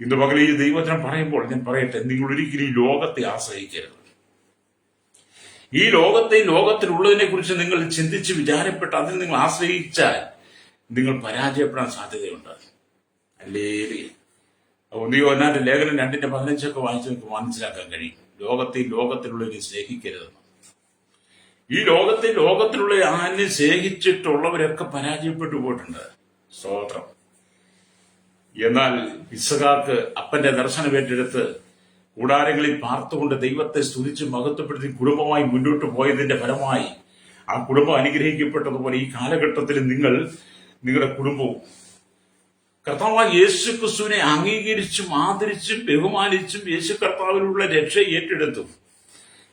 ഇന്ന് പകൽ ഈ ദൈവവചനം പറയുമ്പോൾ ഞാൻ പറയട്ടെ, നിങ്ങൾ ഒരിക്കലും ഈ ലോകത്തെ ആശ്രയിക്കരുത്. ഈ ലോകത്തിലുള്ളതിനെ കുറിച്ച് നിങ്ങൾ ചിന്തിച്ച് വിചാരപ്പെട്ട് അതിൽ നിങ്ങൾ ആശ്രയിച്ചാൽ നിങ്ങൾ പരാജയപ്പെടാൻ സാധ്യതയുണ്ട്. ഹല്ലേലൂയ. യോഹന്നാന്റെ ലേഖനം 2:15 വായിച്ച് നിങ്ങൾക്ക് മനസ്സിലാക്കാൻ കഴിയും. ലോകത്തിലുള്ളതിനെ സ്നേഹിക്കരുതെന്ന്. ഈ ലോകത്തിലുള്ള ആനെ സ്നേഹിച്ചിട്ടുള്ളവരൊക്കെ പരാജയപ്പെട്ടു പോയിട്ടുണ്ട്. സ്തോത്രം. എന്നാൽ ഇസഹാക്ക് അപ്പന്റെ ദർശനം ഏറ്റെടുത്ത് കൂടാരങ്ങളിൽ പാർത്തുകൊണ്ട് ദൈവത്തെ സ്തുതിച്ച് മഹത്വപ്പെടുത്തി കുടുംബമായി മുന്നോട്ട് പോയതിന്റെ ഫലമായി ആ കുടുംബം അനുഗ്രഹിക്കപ്പെട്ടതുപോലെ ഈ കാലഘട്ടത്തിൽ നിങ്ങളുടെ കുടുംബവും കർത്താവായ യേശു ക്രിസ്തുവിനെ അംഗീകരിച്ചും ആദരിച്ചും ബഹുമാനിച്ചും യേശു കർത്താവിലുള്ള രക്ഷ ഏറ്റെടുത്തും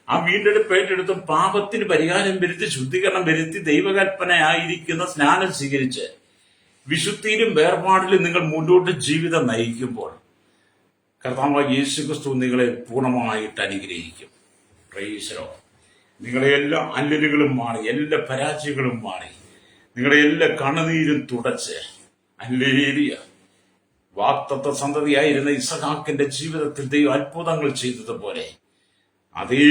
ആ വീണ്ടെടുപ്പ് ഏറ്റെടുത്തും പാപത്തിന് പരിഹാരം വരുത്തി ശുദ്ധീകരണം വരുത്തി ദൈവകൽപ്പനയായിരിക്കുന്ന സ്നാനം സ്വീകരിച്ച് വിശുദ്ധിയിലും വേർപാടിലും നിങ്ങൾ മുന്നോട്ട് ജീവിതം നയിക്കുമ്പോൾ കർത്താവായ യേശു ക്രിസ്തു നിങ്ങളെ പൂർണ്ണമായിട്ട് അനുഗ്രഹിക്കും. Price the Lord. നിങ്ങളെ എല്ലാ അല്ലലുകളും മാറി, എല്ലാ പരാജയങ്ങളും മാറി, നിങ്ങളുടെ എല്ലാ കണ്ണുനീരും തുടച്ച് ഹല്ലേലൂയ വാഗ്ദത്ത സന്തതിയായിരുന്ന ഇസഹാക്കിന്റെ ജീവിതത്തിൽ ദൈവം അത്ഭുതങ്ങൾ ചെയ്തതുപോലെ അതേ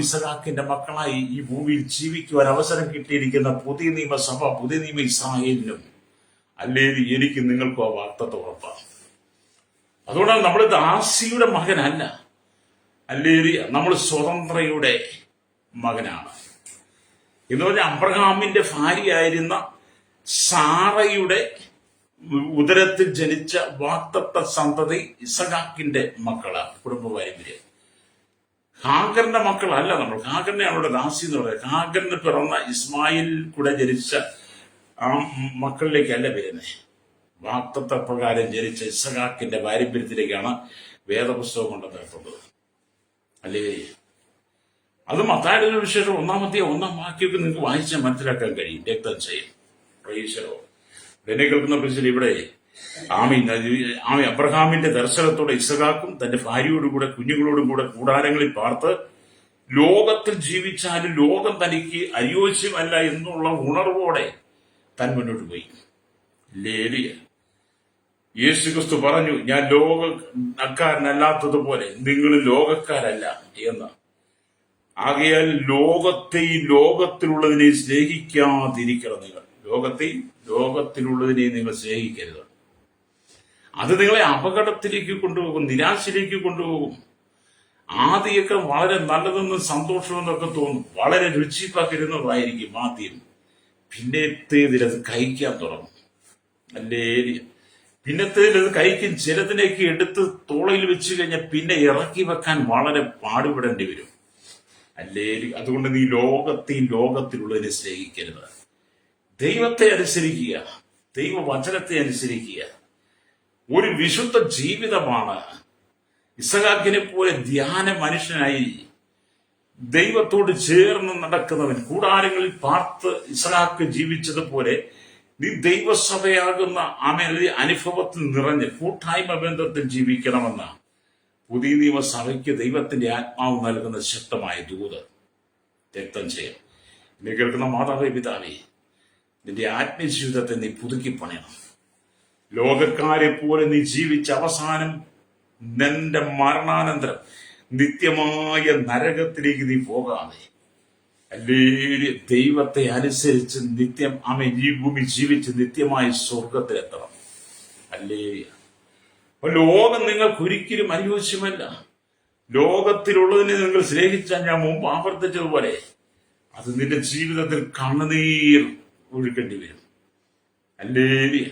ഇസഹാക്കിന്റെ മക്കളായി ഈ ഭൂമിയിൽ ജീവിക്കുവാൻ അവസരം കിട്ടിയിരിക്കുന്ന പുതിയ നിയമസഭ, പുതിയ നിയമ ഇസ്രായേലിനും ഹല്ലേലൂയ എനിക്കും നിങ്ങൾക്കും ആ വാഗ്ദത്ത ഉറപ്പാണ്. അതുകൊണ്ടാണ് നമ്മൾ ദാസിയുടെ മകനല്ല, ഹല്ലേലൂയ നമ്മൾ സ്വതന്ത്രയുടെ മകനാണ്. എന്ന് പറഞ്ഞാൽ അബ്രഹാമിന്റെ ഭാര്യയായിരുന്ന സാറയുടെ ഉദരത്തിൽ ജനിച്ച വാഗ്ദത്ത സന്തതി ഇസഹാക്കിന്റെ മക്കളാണ്. കുടുംബ പാരമ്പര്യം. ഹാഗറിന്റെ മക്കളല്ല നമ്മൾ. ഹാഗറിനെ അവളുടെ ദാസി എന്ന് പറയുന്നത്. ഹാഗറിന് പിറന്ന ഇസ്മായിൽ കൂടെ ജനിച്ച ആ മക്കളിലേക്കല്ല വരുന്നത്. വാഗ്ദത്ത പ്രകാരം ജനിച്ച ഇസഹാക്കിന്റെ പാരമ്പര്യത്തിലേക്കാണ് വേദപുസ്തകം കൊണ്ട് നിർത്തുന്നത്. അല്ലേ? അത് മത്തായിയുടെ വിശേഷം 1-ാം വാക്യമൊക്കെ നിങ്ങൾക്ക് വായിച്ചാൽ മനസ്സിലാക്കാൻ കഴിയും. രക്തം ചെയ്യും. പ്രൈസലോ എന്നെ കേൾക്കുന്ന പ്രശ്നം ഇവിടെ അബ്രഹാമിന്റെ ദർശനത്തോടെ ഇസഹാക്കും തന്റെ ഭാര്യയോടുകൂടെ കുഞ്ഞുങ്ങളോടും കൂടെ കൂടാരങ്ങളിൽ പാർത്ത് ലോകത്തിൽ ജീവിച്ചാലും ലോകം തനിക്ക് അനുയോജ്യമല്ല എന്നുള്ള ഉണർവോടെ താൻ മുന്നോട്ട് പോയി. ഹല്ലേലൂയ. യേശു ക്രിസ്തു പറഞ്ഞു, ഞാൻ ലോകക്കാരനല്ലാത്തതുപോലെ നിങ്ങൾ ലോകക്കാരല്ല എന്ന്. ആകയാൽ ലോകത്തിലുള്ളതിനെ സ്നേഹിക്കാതിരിക്കണം. നിങ്ങൾ ലോകത്തിലുള്ളതിനെ നിങ്ങൾ സ്നേഹിക്കരുത്. അത് നിങ്ങളെ അപകടത്തിലേക്ക് കൊണ്ടുപോകും, നിരാശയിലേക്ക് കൊണ്ടുപോകും. ആദ്യമൊക്കെ വളരെ നല്ലതെന്നും സന്തോഷമെന്നൊക്കെ തോന്നും, വളരെ രുചി പകരുന്നതായിരിക്കും ആദ്യം. പിന്നത്തേതിൽ അത് കഴിക്കാൻ തുടങ്ങും. അല്ലേ? പിന്നത്തേതിൽ അത് കഴിക്കും. ചിലതിനേക്ക് എടുത്ത് തോളയിൽ വെച്ച് കഴിഞ്ഞാൽ പിന്നെ ഇറക്കി വെക്കാൻ വളരെ പാടുപെടേണ്ടി വരും. അല്ലേ? അതുകൊണ്ട് നീ ലോകത്തിലുള്ളതിനെ സ്നേഹിക്കരുത്. ദൈവത്തെ അനുസരിക്കുക, ദൈവവചനത്തെ അനുസരിക്കുക. ഒരു വിശുദ്ധ ജീവിതമാണ്. ഇസഹാക്കിനെ പോലെ ധ്യാന മനുഷ്യനായി ദൈവത്തോട് ചേർന്ന് നടക്കുന്നവൻ, കൂടാരങ്ങളിൽ പാർത്ത് ഇസഹാക്ക് ജീവിച്ചതുപോലെ നീ ദൈവസഭയാകുന്ന അനുഭവത്തിൽ നിറഞ്ഞ് കൂട്ടായ്മ ബന്ധത്തിൽ ജീവിക്കണമെന്ന പുതിയ നിയമസഭയ്ക്ക് ദൈവത്തിന്റെ ആത്മാവ് നൽകുന്ന ശക്തമായ ദൂത്. രക്തം ചെയ്യും. നീ കേൾക്കുന്ന മാതാവേ, പിതാവേ, നിന്റെ ആത്മീയ ജീവിതത്തെ നീ പുതുക്കി പണിയണം. ലോകക്കാരെ പോലെ നീ ജീവിച്ച അവസാനം നിന്റെ മരണാനന്തരം നിത്യമായ നരകത്തിലേക്ക് നീ പോകാതെ അല്ലെങ്കിൽ ദൈവത്തെ അനുസരിച്ച് നിത്യം ഈ ഭൂമി ജീവിച്ച് നിത്യമായ സ്വർഗത്തിലെത്തണം. അല്ലേ? ലോകം നിങ്ങൾക്കൊരിക്കലും അനുയോജ്യമല്ല. ലോകത്തിലുള്ളതിനെ നിങ്ങൾ സ്നേഹിച്ചാൽ ഞാൻ മുമ്പ് ആവർത്തിച്ചതുപോലെ അത് നിന്റെ ജീവിതത്തിൽ കണ്ണുനീർ ഒഴുക്കേണ്ടി വരും. അല്ലേലൂയ.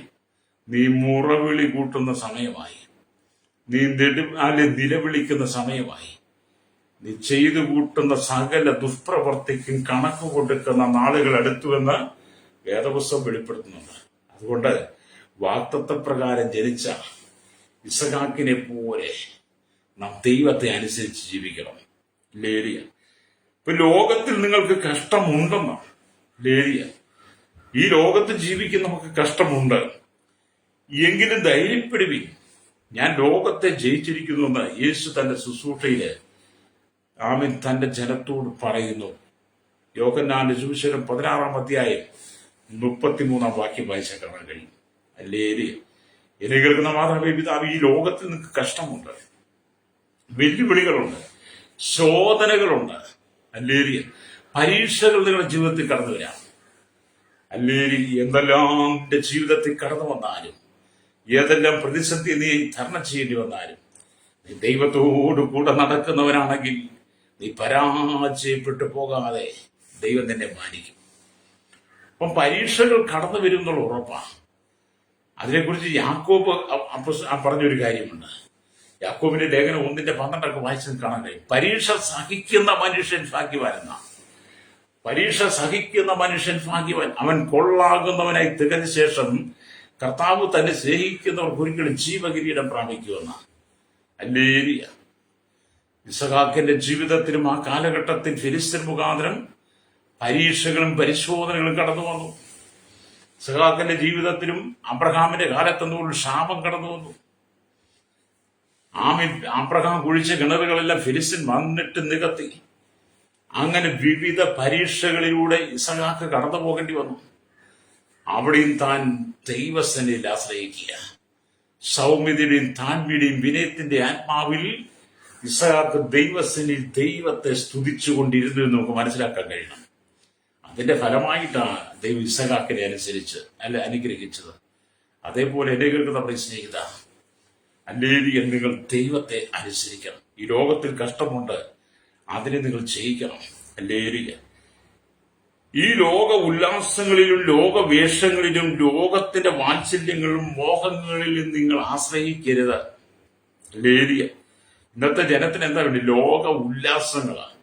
നീ മുറവിളി കൂട്ടുന്ന സമയമായി. നീ നിലവിളിക്കുന്ന സമയമായി. നീ ചെയ്തു കൂട്ടുന്ന സകല ദുഷ്പ്രവർത്തിക്കും കണക്ക് കൊടുക്കുന്ന നാളുകൾ അടുത്തുവെന്ന് വേദപുസ്തകം വെളിപ്പെടുത്തുന്നുണ്ട്. അതുകൊണ്ട് വാഗ്ദത്തപ്രകാരം ജനിച്ച ഇസഹാക്കിനെ പോലെ നാം ദൈവത്തെ അനുസരിച്ച് ജീവിക്കണം. ലേലിയ. ഇപ്പൊ ലോകത്തിൽ നിങ്ങൾക്ക് കഷ്ടമുണ്ടെന്നോ? ലേലിയ. ഈ ലോകത്ത് ജീവിക്കുന്ന നമുക്ക് കഷ്ടമുണ്ട്. എങ്കിലും ധൈര്യപ്പെടുവിൻ, ഞാൻ ലോകത്തെ ജയിച്ചിരിക്കുന്നുവെന്ന് യേശു തന്റെ ശുശ്രൂഷയില് ആമേൻ തന്റെ ജനത്തോട് പറയുന്നു. യോഹന്നാന്റെ സുവിശേഷം 16-ാം അധ്യായം 33-ാം വാക്യം വായിച്ചാൽ കാണാൻ കഴിയും. അല്ലേലൂയ. എന്നെ കേൾക്കുന്ന മാതാവേ പിതാവേ, ഈ ലോകത്തിൽ നിങ്ങൾക്ക് കഷ്ടമുണ്ട്, വെല്ലുവിളികളുണ്ട്, ശോധനകളുണ്ട്. അല്ലേലൂയ. പരീക്ഷകൾ നിങ്ങളുടെ ജീവിതത്തിൽ കടന്നു വരാം. അല്ലേലൂയ. എന്തെല്ലാം നിന്റെ ജീവിതത്തിൽ കടന്നു വന്നാലും, ഏതെല്ലാം പ്രതിസന്ധി നീ തരണം ചെയ്യേണ്ടി വന്നാലും, നീ ദൈവത്തോടു കൂടെ നടക്കുന്നവനാണെങ്കിൽ നീ പരാജയപ്പെട്ടു പോകാതെ ദൈവം നിന്നെ മാനിക്കും. അപ്പം പരീക്ഷകൾ കടന്നു വരും എന്നുള്ള ഉറപ്പാണ്. അതിനെക്കുറിച്ച് യാക്കോബ് പറഞ്ഞൊരു കാര്യമുണ്ട്. യാക്കോബിന്റെ ലേഖനം 1:12 വായിച്ചത് കാണാൻ കഴിയും. പരീക്ഷ സഹിക്കുന്ന മനുഷ്യൻ ഭാഗ്യവാനെന്ന. പരീക്ഷ സഹിക്കുന്ന മനുഷ്യൻ ഭാഗ്യവാൻ. അവൻ കൊള്ളാകുന്നവനായി തികഞ്ഞ ശേഷം കർത്താവ് തന്നെ സ്നേഹിക്കുന്നവർക്ക് ഒരിക്കലും ജീവകിരീടം പ്രാപിക്കുമെന്ന. ഹല്ലേലൂയ. ഇസഹാക്കിന്റെ ജീവിതത്തിലും ആ കാലഘട്ടത്തിൽ ഫിലിസ്ത്യൻ മുഖാന്തരം പരീക്ഷകളും പരിശോധനകളും കടന്നു വന്നു. ഇസഹാക്കിന്റെ ജീവിതത്തിലും അബ്രഹാമിന്റെ കാലത്തൊന്നും ക്ഷാമം കടന്നു വന്നു. അബ്രഹാം കുഴിച്ച കിണറുകളെല്ലാം ഫിലിസ്ത്യൻ വന്നിട്ട് നികത്തി. അങ്ങനെ വിവിധ പരീക്ഷകളിലൂടെ ഇസഹാക്ക് കടന്നു പോകേണ്ടി വന്നു. അവിടെയും താൻ ദൈവസന്നിധിയിൽ ആശ്രയിക്കുക. സൗമ്യതയുടെയും താഴ്മയുടെയും വിനയത്തിന്റെ ആത്മാവിൽ ഇസഹാക്ക് ദൈവസന്നിധിയിൽ ദൈവത്തെ സ്തുതിച്ചുകൊണ്ടിരുന്നു എന്ന് നമുക്ക് മനസ്സിലാക്കാൻ കഴിയണം. അതിന്റെ ഫലമായിട്ടാണ് ദൈവം ഇസഹാക്കിനെ അനുഗ്രഹിച്ചത്. അതേപോലെ എന്നെ കേൾക്കുന്ന സ്നേഹിത, അല്ലേലൂയ, നിങ്ങൾ ദൈവത്തെ അനുസരിക്കണം. ഈ ലോകത്തിൽ കഷ്ടമുണ്ട്, അതിനെ നിങ്ങൾ ജയിക്കണം. അല്ലേലൂയ. ഈ ലോക ഉല്ലാസങ്ങളിലും ലോകവേഷങ്ങളിലും ലോകത്തിന്റെ വാത്സല്യങ്ങളിലും മോഹങ്ങളിലും നിങ്ങൾ ആശ്രയിക്കരുത്. അല്ലേലൂയ. ഇന്നത്തെ ജനത്തിന് എന്താ വേണ്ടി? ലോക ഉല്ലാസങ്ങളാണ്.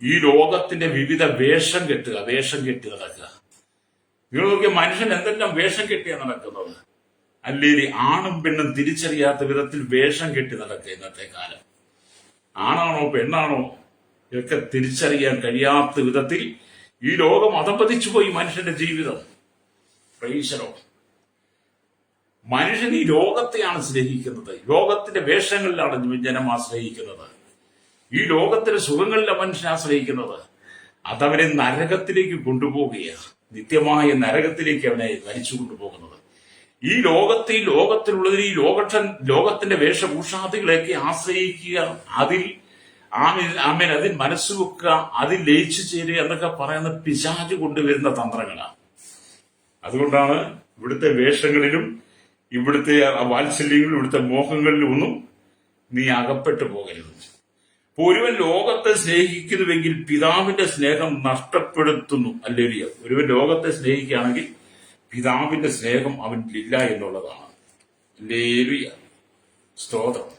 ഈ ലോകത്തിന്റെ വിവിധ വേഷം കെട്ടി നടക്കുക. നിങ്ങൾ നോക്കിയ മനുഷ്യൻ എന്തെല്ലാം വേഷം കെട്ടിയാണ് നടക്കുന്നത്. അല്ലേലൂയ. ആണും പെണ്ണും തിരിച്ചറിയാത്ത വിധത്തിൽ വേഷം കെട്ടി നടക്കുക ഇന്നത്തെ കാലം. ആണാണോ പെണ്ണാണോ ഇതൊക്കെ തിരിച്ചറിയാൻ കഴിയാത്ത വിധത്തിൽ ഈ ലോകം അധപ്പതിച്ചു പോയി. മനുഷ്യന്റെ ജീവിതം പ്രൈസലോ. മനുഷ്യൻ ഈ ലോകത്തെയാണ് സ്നേഹിക്കുന്നത്. ലോകത്തിന്റെ വേഷങ്ങളിലാണ് ജനം ആശ്രയിക്കുന്നത്. ഈ ലോകത്തിന്റെ സുഖങ്ങളിലാണ് മനുഷ്യൻ ആശ്രയിക്കുന്നത്. അതവനെ നരകത്തിലേക്ക് കൊണ്ടുപോവുകയാണ്. നിത്യമായ നരകത്തിലേക്ക് അവനെ വലിച്ചു കൊണ്ടുപോകുന്നത്. ഈ ലോകത്തിലുള്ളതിന് ഈ ലോകത്തിന്റെ വേഷഭൂഷാദികളെയൊക്കെ ആശ്രയിക്കുക, അതിൽ അതിൽ മനസ്സ് വെക്കുക, അതിൽ ലയിച്ചു ചേരുക എന്നൊക്കെ പറയുന്ന പിശാച് കൊണ്ടുവരുന്ന തന്ത്രങ്ങളാണ്. അതുകൊണ്ടാണ് ഇവിടുത്തെ വേഷങ്ങളിലും ഇവിടുത്തെ വാത്സല്യങ്ങളിലും ഇവിടുത്തെ മോഹങ്ങളിലും ഒന്നും നീ അകപ്പെട്ടു പോകരുത്. ഒരുവൻ ലോകത്തെ സ്നേഹിക്കുന്നുവെങ്കിൽ പിതാവിന്റെ സ്നേഹം നഷ്ടപ്പെടുത്തുന്നു. അല്ലേലൂയ. ഒരുവൻ ലോകത്തെ സ്നേഹിക്കുകയാണെങ്കിൽ പിതാവിന്റെ സ്നേഹം അവനിലില്ല എന്നുള്ളതാണ്. അല്ലേലൂയ. സ്തോത്രം.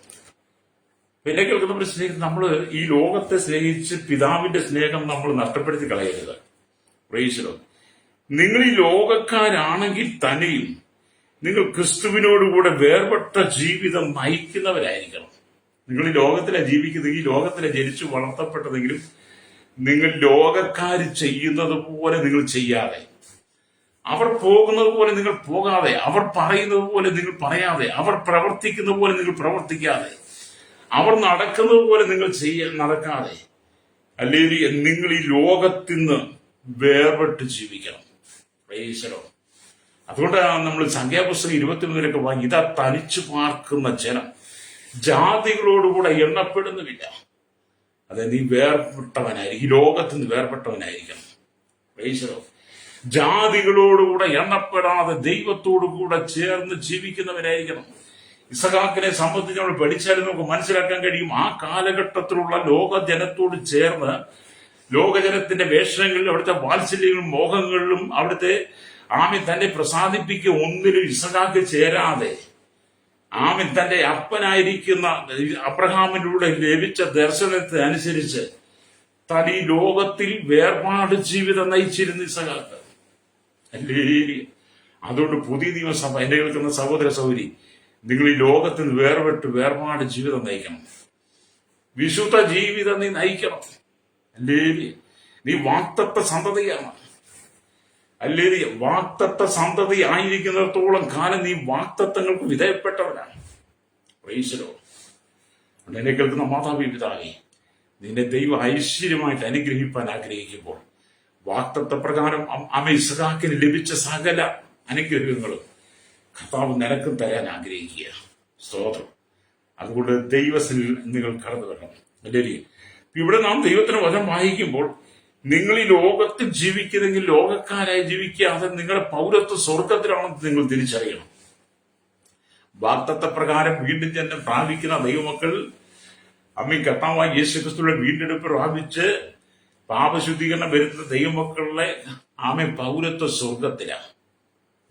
പിന്നെ കേൾക്കുന്ന സ്നേഹിക്കും, നമ്മൾ ഈ ലോകത്തെ സ്നേഹിച്ച് പിതാവിന്റെ സ്നേഹം നമ്മൾ നഷ്ടപ്പെടുത്തി കളയരുത്. പ്രൈസലോ. നിങ്ങൾ ഈ ലോകക്കാരാണെങ്കിൽ തന്നെയും നിങ്ങൾ ക്രിസ്തുവിനോടുകൂടെ വേർപെട്ട ജീവിതം നയിക്കുന്നവരായിരിക്കണം. നിങ്ങൾ ഈ ലോകത്തിലാണ് ജീവിക്കുന്നത്, ഈ ലോകത്തിലെ ജനിച്ചു വളർത്തപ്പെട്ടതെങ്കിലും നിങ്ങൾ ലോകക്കാർ ചെയ്യുന്നത് പോലെ നിങ്ങൾ ചെയ്യാതെ, അവർ പോകുന്നത് പോലെ നിങ്ങൾ പോകാതെ, അവർ പറയുന്നത് പോലെ നിങ്ങൾ പറയാതെ, അവർ പ്രവർത്തിക്കുന്ന പോലെ നിങ്ങൾ പ്രവർത്തിക്കാതെ, അവർ നടക്കുന്നത് പോലെ നിങ്ങൾ നടക്കാതെ, അല്ലെങ്കിൽ നിങ്ങൾ ഈ ലോകത്തിൽ നിന്ന് വേർപെട്ട് ജീവിക്കണം. പ്രൈസലോ. അതുകൊണ്ടാണ് നമ്മൾ സംഖ്യാപുസ്തകം 23 വാങ്ങി, ഇതാ തനിച്ചു പാർക്കുന്ന ജനം ജാതികളോടുകൂടെ എണ്ണപ്പെടുന്നുമില്ല. അതായത് നീ വേർപെട്ടവനായിരിക്കും, ഈ ലോകത്തിൽ നിന്ന് വേർപെട്ടവനായിരിക്കണം. പ്രൈസലോ. ജാതികളോടുകൂടെ എണ്ണപ്പെടാതെ ദൈവത്തോടു കൂടെ ചേർന്ന് ജീവിക്കുന്നവനായിരിക്കണം. ഇസഹാക്കിനെ സംബന്ധിച്ച് നമ്മൾ പഠിച്ചാലും നമുക്ക് മനസ്സിലാക്കാൻ കഴിയും. ആ കാലഘട്ടത്തിലുള്ള ലോകജനത്തോട് ചേർന്ന് ലോകജനത്തിന്റെ വേഷങ്ങളിലും അവിടുത്തെ വാത്സല്യങ്ങളിലും മോഹങ്ങളിലും അവിടുത്തെ ആമേൻ തന്നെ പ്രസാദിപ്പിക്കുക ഒന്നിലും ഇസഹാക്ക് ചേരാതെ ആമേൻ തന്റെ അപ്പനായിരിക്കുന്ന അബ്രഹാമിലൂടെ ലഭിച്ച ദർശനത്തെ അനുസരിച്ച് താൻ ഈ ലോകത്തിൽ വേർപാട് ജീവിതം നയിച്ചിരുന്ന ഇസഹാക്ക്. അല്ലേ? അതുകൊണ്ട് പുതിയ നിയമസഭ എന്നെ കേൾക്കുന്ന സഹോദര സൗരി, നിങ്ങൾ ഈ ലോകത്തിൽ നിന്ന് വേർപാട് ജീവിതം നയിക്കണം. വിശുദ്ധ ജീവിതം നീ നയിക്കണം. അല്ലേ? നീ വാക്തത്വ സന്തതിയാണ്. അല്ലേ? വാക്തത്വ സന്തതി ആയിരിക്കുന്നിടത്തോളം കാലം നീ വാക്തത്വങ്ങൾക്ക് വിധേയപ്പെട്ടവനാണ്. പ്രൈസലോ. എന്നെ കേൾക്കുന്ന മാതാപിതാവേ, നിന്നെ ദൈവം ഐശ്വര്യമായിട്ട് അനുഗ്രഹിപ്പാൻ ആഗ്രഹിക്കുമ്പോൾ വാക്തത്വ പ്രകാരം ഇസ്ഹാക്കിന് ലഭിച്ച സകല അനുഗ്രഹങ്ങളും കർത്താവ് നിനക്കും തരാൻ ആഗ്രഹിക്കുക. സ്തോത്രം. അതുകൊണ്ട് ദൈവത്തിൽ നിങ്ങൾ കടന്നു വരണം. അല്ലേ? ഇവിടെ നാം ദൈവത്തിന് വചനം വായിക്കുമ്പോൾ നിങ്ങൾ ഈ ലോകത്തിൽ ജീവിക്കുന്നെങ്കിൽ ലോകക്കാരായി ജീവിക്കാതെ നിങ്ങളുടെ പൗരത്വ സ്വർഗത്തിലാണെന്ന് നിങ്ങൾ തിരിച്ചറിയണം. വാഗ്ദത്ത പ്രകാരം വീണ്ടും ജന്മം പ്രാപിക്കുന്ന ദൈവമക്കൾ കർത്താവായ യേശുക്രിസ്തുവിന്റെ വീണ്ടെടുപ്പ് പ്രാപിച്ച് പാപശുദ്ധീകരണം വരുന്ന ദൈവമക്കളുടെ പൗരത്വ സ്വർഗത്തിലാണ്.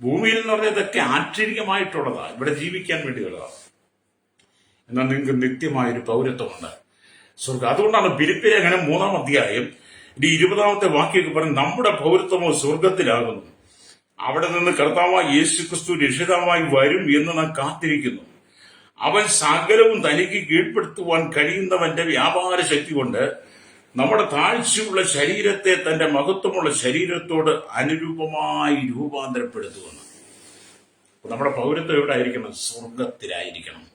ഭൂമിയിൽ എന്ന് പറഞ്ഞാൽ ഇതൊക്കെ ആശ്ചര്യമായിട്ടുള്ളതാണ്, ഇവിടെ ജീവിക്കാൻ വേണ്ടിയുള്ളതാണ്. എന്നാൽ നിങ്ങൾക്ക് നിത്യമായൊരു പൗരത്വമുണ്ട് സ്വർഗം. അതുകൊണ്ടാണ് ഫിലിപ്പിലെ അങ്ങനെ 3-ാം അധ്യായം 20-ാമത്തെ വാക്യമൊക്കെ പറഞ്ഞ് നമ്മുടെ പൗരത്വമോ സ്വർഗത്തിലാകുന്നു, അവിടെ നിന്ന് കർത്താവായ യേശുക്രിസ്തു രക്ഷിതാവായി വരും എന്ന് നാം കാത്തിരിക്കുന്നു. അവൻ സകലവും തനിക്ക് കീഴ്പ്പെടുത്തുവാൻ കഴിയുന്നവന്റെ വ്യാപാര ശക്തി കൊണ്ട് നമ്മുടെ താഴ്ചയുള്ള ശരീരത്തെ തന്റെ മഹത്വമുള്ള ശരീരത്തോട് അനുരൂപമായി രൂപാന്തരപ്പെടുത്തുമെന്ന്. നമ്മുടെ പൗരത്വം എവിടെ ആയിരിക്കണം? സ്വർഗത്തിലായിരിക്കണം.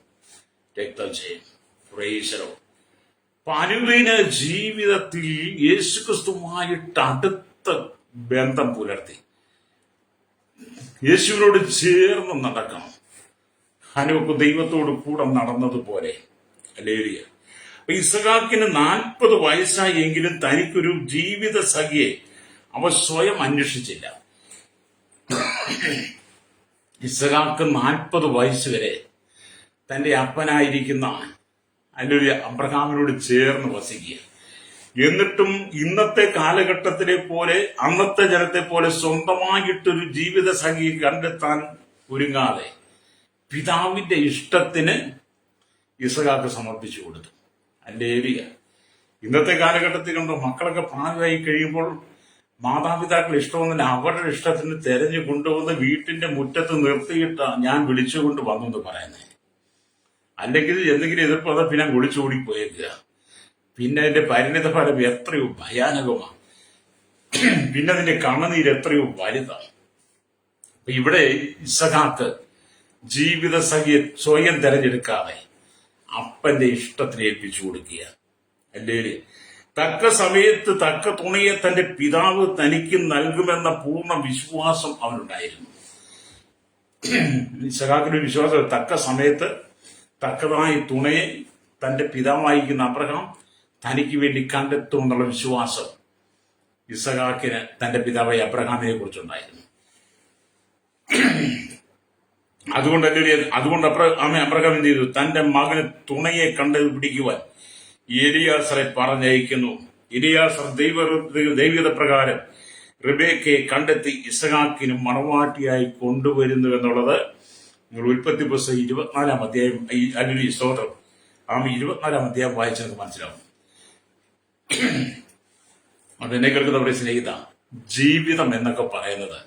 രക്തം ചെയ്യും. പ്രൈസലോ. അനുദിന ജീവിതത്തിൽ യേശുക്രിസ്തുവുമായിട്ട് അടുത്ത ബന്ധം പുലർത്തി യേശുവിനോട് ചേർന്ന് നടക്കണം. ഹനോക്ക് ദൈവത്തോട് കൂടെ നടന്നതുപോലെ. ഹല്ലേലൂയ. ഇസഹാക്കിന് 40 വയസ്സായി എങ്കിലും തനിക്കൊരു ജീവിത സഖിയെ അവ സ്വയം അന്വേഷിച്ചില്ല. ഇസഹാക്ക് 40 വയസ്സ് വരെ തന്റെ അപ്പനായിരിക്കുന്ന അബ്രഹാമിനോട് ചേർന്ന് വസിക്കുക. എന്നിട്ടും ഇന്നത്തെ കാലഘട്ടത്തിലെ പോലെ അന്നത്തെ ജനത്തെ പോലെ സ്വന്തമായിട്ടൊരു ജീവിത സഖി കണ്ടെത്താൻ ഒരുങ്ങാതെ പിതാവിന്റെ ഇഷ്ടത്തിന് ഇസഹാക്ക് സമർപ്പിച്ചു കൊടുത്തു. ഹല്ലേലൂയ. ഇന്നത്തെ കാലഘട്ടത്തിൽ കണ്ടോ, മക്കളൊക്കെ പ്രായമായി കഴിയുമ്പോൾ മാതാപിതാക്കൾ ഇഷ്ടമൊന്നുമില്ല, അവരുടെ ഇഷ്ടത്തിന് തെരഞ്ഞു കൊണ്ടുവന്ന് വീട്ടിന്റെ മുറ്റത്ത് നിർത്തിയിട്ട് ഞാൻ വിളിച്ചുകൊണ്ട് വന്നു എന്ന് പറയുന്നത്. അല്ലെങ്കിൽ എന്തെങ്കിലും എതിർപ്പത പിന്നെ ഒളിച്ചോടി പോയേക്കുക. പിന്നെ അതിന്റെ പരിണിത ഫലം എത്രയോ ഭയാനകമാണ്. പിന്നെ അതിന്റെ കണ്ണുനീര് എത്രയോ വലുതാണ്. അപ്പൊ ഇവിടെ ഇസഹാക്ക് ജീവിത സഖിയെ സ്വയം തെരഞ്ഞെടുക്കാതെ അപ്പന്റെ ഇഷ്ടത്തിന് ഏൽപ്പിച്ചു കൊടുക്കുക. അല്ലേ? തക്ക സമയത്ത് തക്ക തുണയെ തന്റെ പിതാവ് തനിക്ക് നൽകുമെന്ന പൂർണ്ണ വിശ്വാസം അവനുണ്ടായിരുന്നു. ഇസഹാക്കിന്റെ വിശ്വാസം തക്ക സമയത്ത് തക്കതായ തുണയെ തന്റെ പിതാവായിരിക്കുന്ന അബ്രഹാം തനിക്ക് വേണ്ടി കണ്ടെത്തുമെന്നുള്ള വിശ്വാസം ഇസഹാക്കിന് തന്റെ പിതാവായ അബ്രഹാമിനെ കുറിച്ചുണ്ടായിരുന്നു. അതുകൊണ്ട് അബ്രഹാം എന്ത് ചെയ്തു? തന്റെ മകന് തുണയെ കണ്ടുപിടിക്കുവാൻ എലിയാസറെ പറഞ്ഞയക്കുന്നു. എലിയാസർ ദൈവികത പ്രകാരം റിബേക്കയെ കണ്ടെത്തി ഇസഹാക്കിന് മണവാട്ടിയായി കൊണ്ടുവരുന്നു എന്നുള്ളത് നിങ്ങൾ ഉൽപ്പത്തി പുസ്തകം 24-ാം അധ്യായം അല്ലെങ്കിൽ സ്തോത്രം 24-ാം അധ്യായം വായിച്ച് നമുക്ക് മനസ്സിലാവും. അതെന്നെ കേൾക്കുന്നവരുടെ സ്നേഹിത, ജീവിതം എന്നൊക്കെ പറയുന്നത്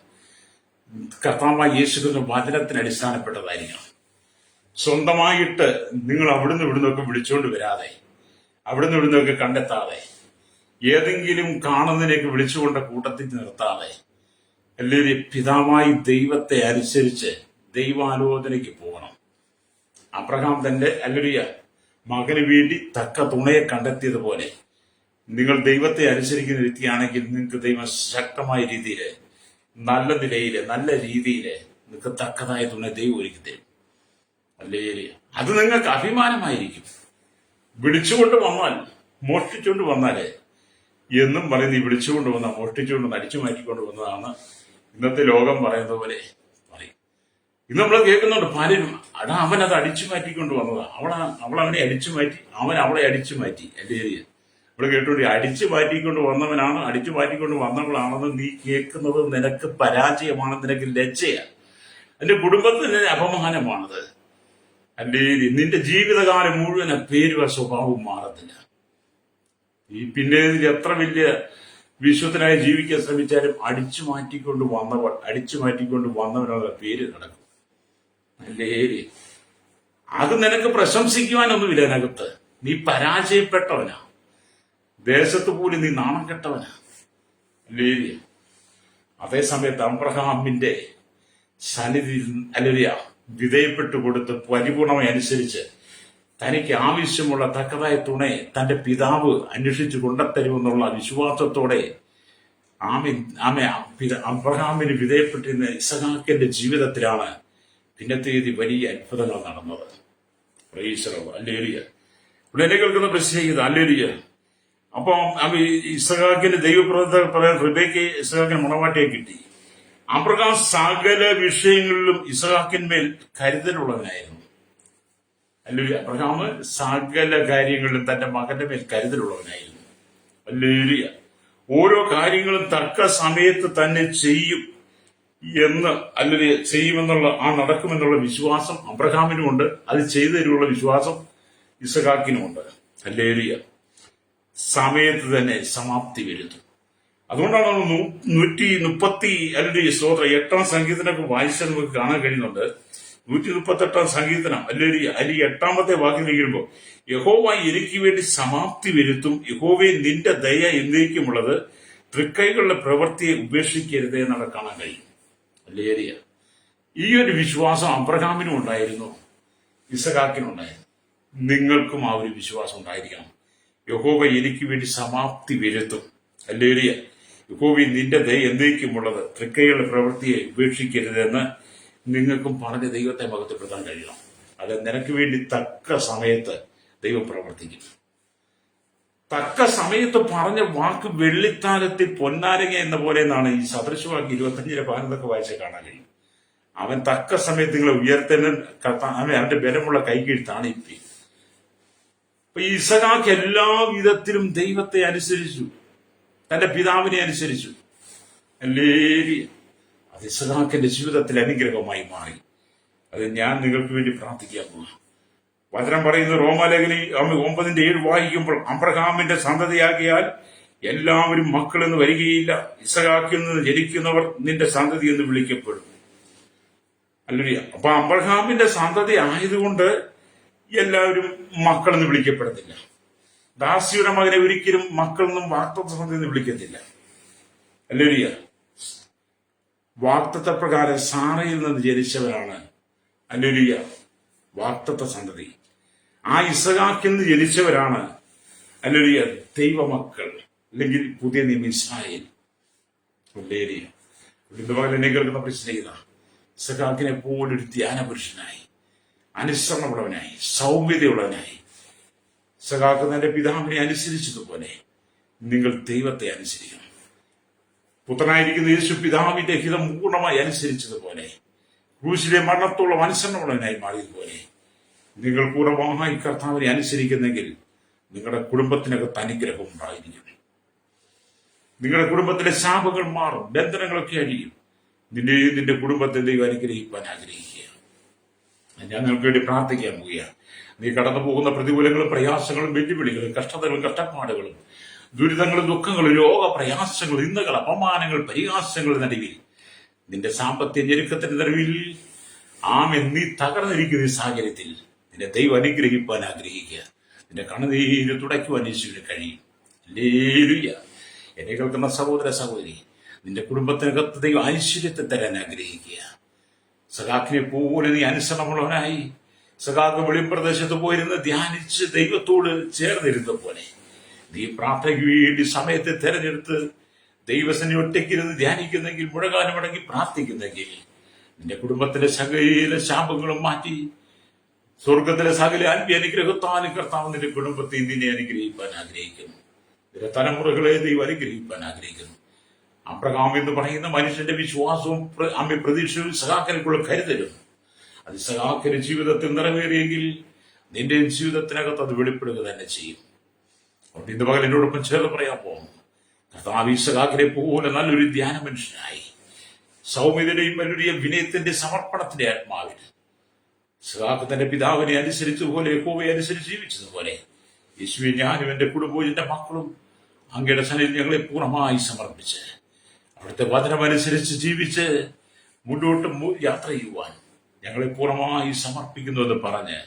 കർത്താവായ യേശുവിന്റെ വചനത്തിന് അടിസ്ഥാനപ്പെട്ടതായിരിക്കണം. സ്വന്തമായിട്ട് നിങ്ങൾ അവിടുന്ന് ഇവിടുന്നൊക്കെ വിളിച്ചുകൊണ്ട് വരാതെ, അവിടുന്ന് ഇവിടുന്നൊക്കെ കണ്ടെത്താതെ, ഏതെങ്കിലും കാണുന്നതിലേക്ക് വിളിച്ചുകൊണ്ട് കൂട്ടത്തിൽ നിർത്താതെ, അല്ലെങ്കിൽ പിതാവായി ദൈവത്തെ അനുസരിച്ച് ദൈവാലോചനയ്ക്ക് പോകണം. അബ്രഹാം തന്റെ മകന് വേണ്ടി തക്ക തുണയെ കണ്ടെത്തിയതുപോലെ നിങ്ങൾ ദൈവത്തെ അനുസരിക്കുന്ന വ്യക്തിയാണെങ്കിൽ നിങ്ങൾക്ക് ദൈവം ശക്തമായ രീതിയിൽ, നല്ല നിലയിൽ, നല്ല രീതിയിൽ നിങ്ങൾക്ക് തക്കതായ തുണ ദൈവം ഒരുക്കി തരും. അല്ലേ? അത് നിങ്ങൾക്ക് അഭിമാനമായിരിക്കും. വിളിച്ചുകൊണ്ട് വന്നാൽ, മോഷ്ടിച്ചുകൊണ്ട് വന്നാലേ എന്നും പറയുന്നത് ഈ വിളിച്ചുകൊണ്ട് വന്ന, മോഷ്ടിച്ചുകൊണ്ട് അടിച്ചു മാറ്റിക്കൊണ്ട് വന്നതാണ് ഇന്നത്തെ ലോകം പറയുന്നത് പോലെ പറയും. ഇന്ന് നമ്മൾ കേൾക്കുന്നുണ്ട് പലരും, അവനത് അടിച്ചു മാറ്റിക്കൊണ്ട് വന്നതാണ്, അവളവനെ അടിച്ചു മാറ്റി, അവൻ അവളെ അടിച്ചു മാറ്റി. അല്ലേ? ഇവിടെ കേട്ടോണ്ടി അടിച്ചു മാറ്റിക്കൊണ്ട് വന്നവനാണ്, അടിച്ചു മാറ്റിക്കൊണ്ട് വന്നവളാണെന്ന് നീ കേൾക്കുന്നത് നിനക്ക് പരാജയമാണ്, നിനക്ക് ലജ്ജയാണ്, എന്റെ കുടുംബത്തിന് അപമാനമാണത്. അല്ലേ, നിന്റെ ജീവിതകാലം മുഴുവൻ പേരുവ സ്വഭാവവും മാറത്തില്ല. ഈ പിന്നെ എത്ര വലിയ വിശ്വത്തിനായി ജീവിക്കാൻ ശ്രമിച്ചാലും അടിച്ചു മാറ്റിക്കൊണ്ട് വന്നവനുള്ള പേര് നടക്കും. അല്ലേ, അത് നിനക്ക് പ്രശംസിക്കുവാനൊന്നുമില്ല. അതിനകത്ത് നീ പരാജയപ്പെട്ടവനാ, ദേശത്ത് പോലും നീ നാണം കെട്ടവനാ. അല്ലേ, അതേസമയത്ത് അബ്രഹാമിന്റെ സന്നിധി അല്ലേലൂയ വിധേയപ്പെട്ടു കൊടുത്ത് പരിപൂർണമായി അനുസരിച്ച് തനിക്ക് ആവശ്യമുള്ള തക്കതായ തുണയെ തന്റെ പിതാവ് അന്വേഷിച്ചു കൊണ്ടെത്തരുമെന്നുള്ള വിശ്വാസത്തോടെ അബ്രഹാമിന് വിധേയപ്പെട്ടിരുന്ന ഇസഹാക്കിന്റെ ജീവിതത്തിലാണ് പിന്നത്തേത് വലിയ അത്ഭുതങ്ങൾ നടന്നത്. അല്ലേലൂയ. ഇവിടെ എന്നെ കേൾക്കുന്ന പ്രശ്നം അല്ലേലൂയ. അപ്പം ഇസഹാക്കിന്റെ ദൈവപ്രവർത്തകർ പറയാൻ റിബേക്ക് ഇസഹാക്കിന് മുണവാട്ടിയെ കിട്ടി. അബ്രഹാം സകല വിഷയങ്ങളിലും ഇസഹാക്കിന്മേൽ കരുതലുള്ളവനായിരുന്നു. അല്ലേലൂയ. അബ്രഹാം സകല കാര്യങ്ങളിലും തന്റെ മകന്റെ മേൽ കരുതലുള്ളവനായിരുന്നു. അല്ലേലൂയ. ഓരോ കാര്യങ്ങളും തക്ക സമയത്ത് തന്നെ ചെയ്യും എന്ന് അല്ലെങ്കിൽ ചെയ്യുമെന്നുള്ള നടക്കുമെന്നുള്ള വിശ്വാസം അബ്രഹാമിനുമുണ്ട്. അത് ചെയ്തു തരുമുള്ള വിശ്വാസം ഇസഹാക്കിനുമുണ്ട്. ഹല്ലേലൂയ. സമയത്ത് തന്നെ സമാപ്തി വരുന്നു. അതുകൊണ്ടാണ് 8 സങ്കീർത്തനമൊക്കെ വായിച്ചാൽ നമുക്ക് കാണാൻ കഴിയുന്നുണ്ട്. 138 സങ്കീർത്തനം ഹല്ലേലൂയ അതിൽ 8 വാക്യം കഴിയുമ്പോൾ യഹോവ എനിക്ക് വേണ്ടി സമാപ്തി വരുത്തും, യഹോവേ നിന്റെ ദയ എന്നേക്കുമുള്ളത്, തൃക്കൈകളുടെ പ്രവൃത്തിയെ ഉപേക്ഷിക്കരുതേ എന്നാണ് കാണാൻ കഴിയും. ഹല്ലേലൂയ. ഈ ഒരു വിശ്വാസം അബ്രഹാമിനും ഉണ്ടായിരുന്നു, ഇസഹാക്കിനും ഉണ്ടായിരുന്നു. നിങ്ങൾക്കും ആ ഒരു വിശ്വാസം ഉണ്ടായിരിക്കണം. യഹോവ എനിക്ക് വേണ്ടി സമാപ്തി വരുത്തും. ഹല്ലേലൂയ. യഹോവേ നിന്റെ ദയ എന്നേക്കുമുള്ളത്, തൃക്കൈകളുടെ പ്രവൃത്തിയെ ഉപേക്ഷിക്കരുതെന്ന് നിങ്ങൾക്കും പറഞ്ഞ ദൈവത്തെ മഹത്വപ്പെടുത്താൻ കഴിയണം. അത് നിനക്ക് വേണ്ടി തക്ക സമയത്ത് ദൈവം പ്രവർത്തിക്കും. തക്ക സമയത്ത് പറഞ്ഞ വാക്ക് വെള്ളിത്താലത്തിൽ പൊന്നാരങ്ങ എന്ന പോലെ എന്നാണ് ഈ സദൃശവാക്യം 25 വായിച്ച കാണാൻ കഴിയും. അവൻ തക്ക സമയത്ത് നിങ്ങളെ ഉയർത്തന്നെ അവന്റെ ബലമുള്ള കൈകീഴ്ത്താണ് ഇപ്പി. അപ്പൊ ഇസഹാക്ക് എല്ലാ വിധത്തിലും ദൈവത്തെ അനുസരിച്ചു, തന്റെ പിതാവിനെ അനുസരിച്ചു. അല്ലേലൂയ. അത് ഇസഹാക്കിന്റെ ജീവിതത്തിൽ അനുഗ്രഹമായി മാറി. അത് ഞാൻ നിങ്ങൾക്ക് വേണ്ടി പ്രാർത്ഥിക്കാൻ പോകും. വചനം പറയുന്ന റോമാലേഖനി 9:7 വായിക്കുമ്പോൾ അബ്രഹാമിന്റെ സന്തതിയാകിയാൽ എല്ലാവരും മക്കളെന്ന് വരികയില്ല, ഇസഹാക്കിൽ നിന്ന് ജനിക്കുന്നവർ നിന്റെ സന്തതി എന്ന് വിളിക്കപ്പെടും. അല്ലേലൂയ. അപ്പൊ അബ്രഹാമിന്റെ സന്തതി ആയതുകൊണ്ട് എല്ലാവരും മക്കളെന്ന് വിളിക്കപ്പെടുന്നില്ല. ദാസിയുടെ മകനെ ഒരിക്കലും മക്കളെന്നും വാക്തത്വ സന്തതി എന്ന് വിളിക്കത്തില്ല. അല്ലേലൂയ. വാക്തത്വ പ്രകാരം സാറയിൽ നിന്ന് ജനിച്ചവരാണ് അല്ലേലൂയ വാക്തത്വ സന്തതി. ആ ഇസഹാക്കിൽ നിന്ന് ജനിച്ചവരാണ് അല്ലേലൂയ ദൈവമക്കൾ, അല്ലെങ്കിൽ പുതിയ നിയമ ഇസ്രായേൽ. അല്ലേലൂയ. എന്നെ കേൾക്കുന്ന പ്രശ്നം ഇസഹാക്കിനെ പോലൊരു ധ്യാന പുരുഷനായി, അനുസരണമുള്ളവനായി, സൗമ്യതയുള്ളവനായി. ഇസഹാക്ക് തന്റെ പിതാവിനെ അനുസരിച്ചതുപോലെ നിങ്ങൾ ദൈവത്തെ അനുസരിക്കണം. പുത്രനായിരിക്കുന്ന യേശു പിതാവിന്റെ ഹിതം പൂർണ്ണമായി അനുസരിച്ചതുപോലെ, ക്രൂശിലെ മരണത്തോളം അനുസരണമുള്ളവനായി മാറിയതുപോലെ നിങ്ങൾ പൂർണ്ണമായി കർത്താവിനെ അനുസരിക്കുന്നെങ്കിൽ നിങ്ങളുടെ കുടുംബത്തിനകത്ത് അനുഗ്രഹം ഉണ്ടായിരിക്കും. നിങ്ങളുടെ കുടുംബത്തിലെ ശാപങ്ങൾ മാറും, ബന്ധനങ്ങളൊക്കെ അഴിയും. നിന്റെ കുടുംബത്തെ ദൈവം അനുഗ്രഹിക്കാൻ ആഗ്രഹിക്കുക. ഞാൻ നിങ്ങൾക്ക് വേണ്ടി പ്രാർത്ഥിക്കാൻ പോവുകയാണ്. നീ കടന്നു പോകുന്ന പ്രതികൂലങ്ങളും പ്രയാസങ്ങളും വെല്ലുവിളികളും കഷ്ടതകളും കഷ്ടപ്പാടുകളും ദുരിതങ്ങളും ദുഃഖങ്ങളും രോഗ പ്രയാസങ്ങൾ നിന്ദകൾ അപമാനങ്ങൾ പരിഹാസങ്ങളുടെ നടുവിൽ നിന്റെ സാമ്പത്തിക ഞെരുക്കത്തിന്റെ നടുവിൽ നീ തകർന്നിരിക്കുന്ന ഈ സാഹചര്യത്തിൽ നിന്റെ ദൈവം അനുഗ്രഹിപ്പാൻ ആഗ്രഹിക്കുക. നിന്റെ കണ്ണുനീര് തുടയ്ക്കുവാൻ യേശുവിന് കഴിയും. ഹല്ലേലൂയ. എന്നെ കേൾക്കുന്ന സഹോദര സഹോദരി, നിന്റെ കുടുംബത്തിനകത്ത് ദൈവം ഐശ്വര്യത്തെ തരാൻ ആഗ്രഹിക്കുക. സഖാക്കിനെ പോലെ നീ അനുസരണമുള്ളവനായി സഖാക്ക് വെളിപ്രദേശത്ത് പോയിരുന്ന് ധ്യാനിച്ച് ദൈവത്തോട് ചേർന്നിരുന്ന പോലെ നീ പ്രാർത്ഥനയ്ക്ക് വേണ്ടി സമയത്തെ തെരഞ്ഞെടുത്ത് ദൈവസനെ ഒറ്റയ്ക്കിരുന്ന് ധ്യാനിക്കുന്നെങ്കിൽ, മുഴകാലമടങ്ങി പ്രാർത്ഥിക്കുന്നെങ്കിൽ നിന്റെ കുടുംബത്തിലെ സകല ശാപങ്ങളും മാറ്റി സ്വർഗത്തിലെ സകല ആത്മീയ അനുഗ്രഹത്താലും കർത്താവ് നിന്റെ കുടുംബത്തെ നിന്നെ അനുഗ്രഹിക്കാൻ ആഗ്രഹിക്കുന്നു. നിന്റെ തലമുറകളെ ദൈവം അനുഗ്രഹിക്കാൻ ആഗ്രഹിക്കുന്നു. അബ്രഹാം എന്ന് പറയുന്ന മനുഷ്യന്റെ വിശ്വാസവും പ്രതീക്ഷയും സഖാക്കനക്കുള്ള കരുതലും അത് സഖാക്കിന്റെ ജീവിതത്തിൽ നിറവേറിയെങ്കിൽ നിന്റെ ജീവിതത്തിനകത്ത് അത് വെളിപ്പെടുക തന്നെ ചെയ്യും. അതുകൊണ്ട് ഇന്ന് പകൽ എന്നോടൊപ്പം ചേർന്ന് പറയാൻ പോകുന്നു. കർത്താവ് ഇസഹാക്കിനെ പോലെ നല്ലൊരു ധ്യാന മനുഷ്യനായി സൗമ്യതയുടെയും വലിയ വിനയത്തിന്റെ സമർപ്പണത്തിന്റെ ആത്മാവിൽ ഇസഹാക്ക് തന്റെ പിതാവിനെ അനുസരിച്ചതുപോലെ യഹോവയെ അനുസരിച്ച് ജീവിച്ചതുപോലെ യേശുവെ ഞാനും എന്റെ കുടുംബവും എന്റെ മക്കളും അങ്ങയുടെ സന്നിധിയിൽ ഞങ്ങളെ പൂർണ്ണമായി സമർപ്പിച്ച് അവിടുത്തെ വചനമനുസരിച്ച് ജീവിച്ച് മുന്നോട്ട് യാത്ര ചെയ്യുവാൻ ഞങ്ങളെ പൂർണ്ണമായി സമർപ്പിക്കുന്നുവെന്ന് പറഞ്ഞ്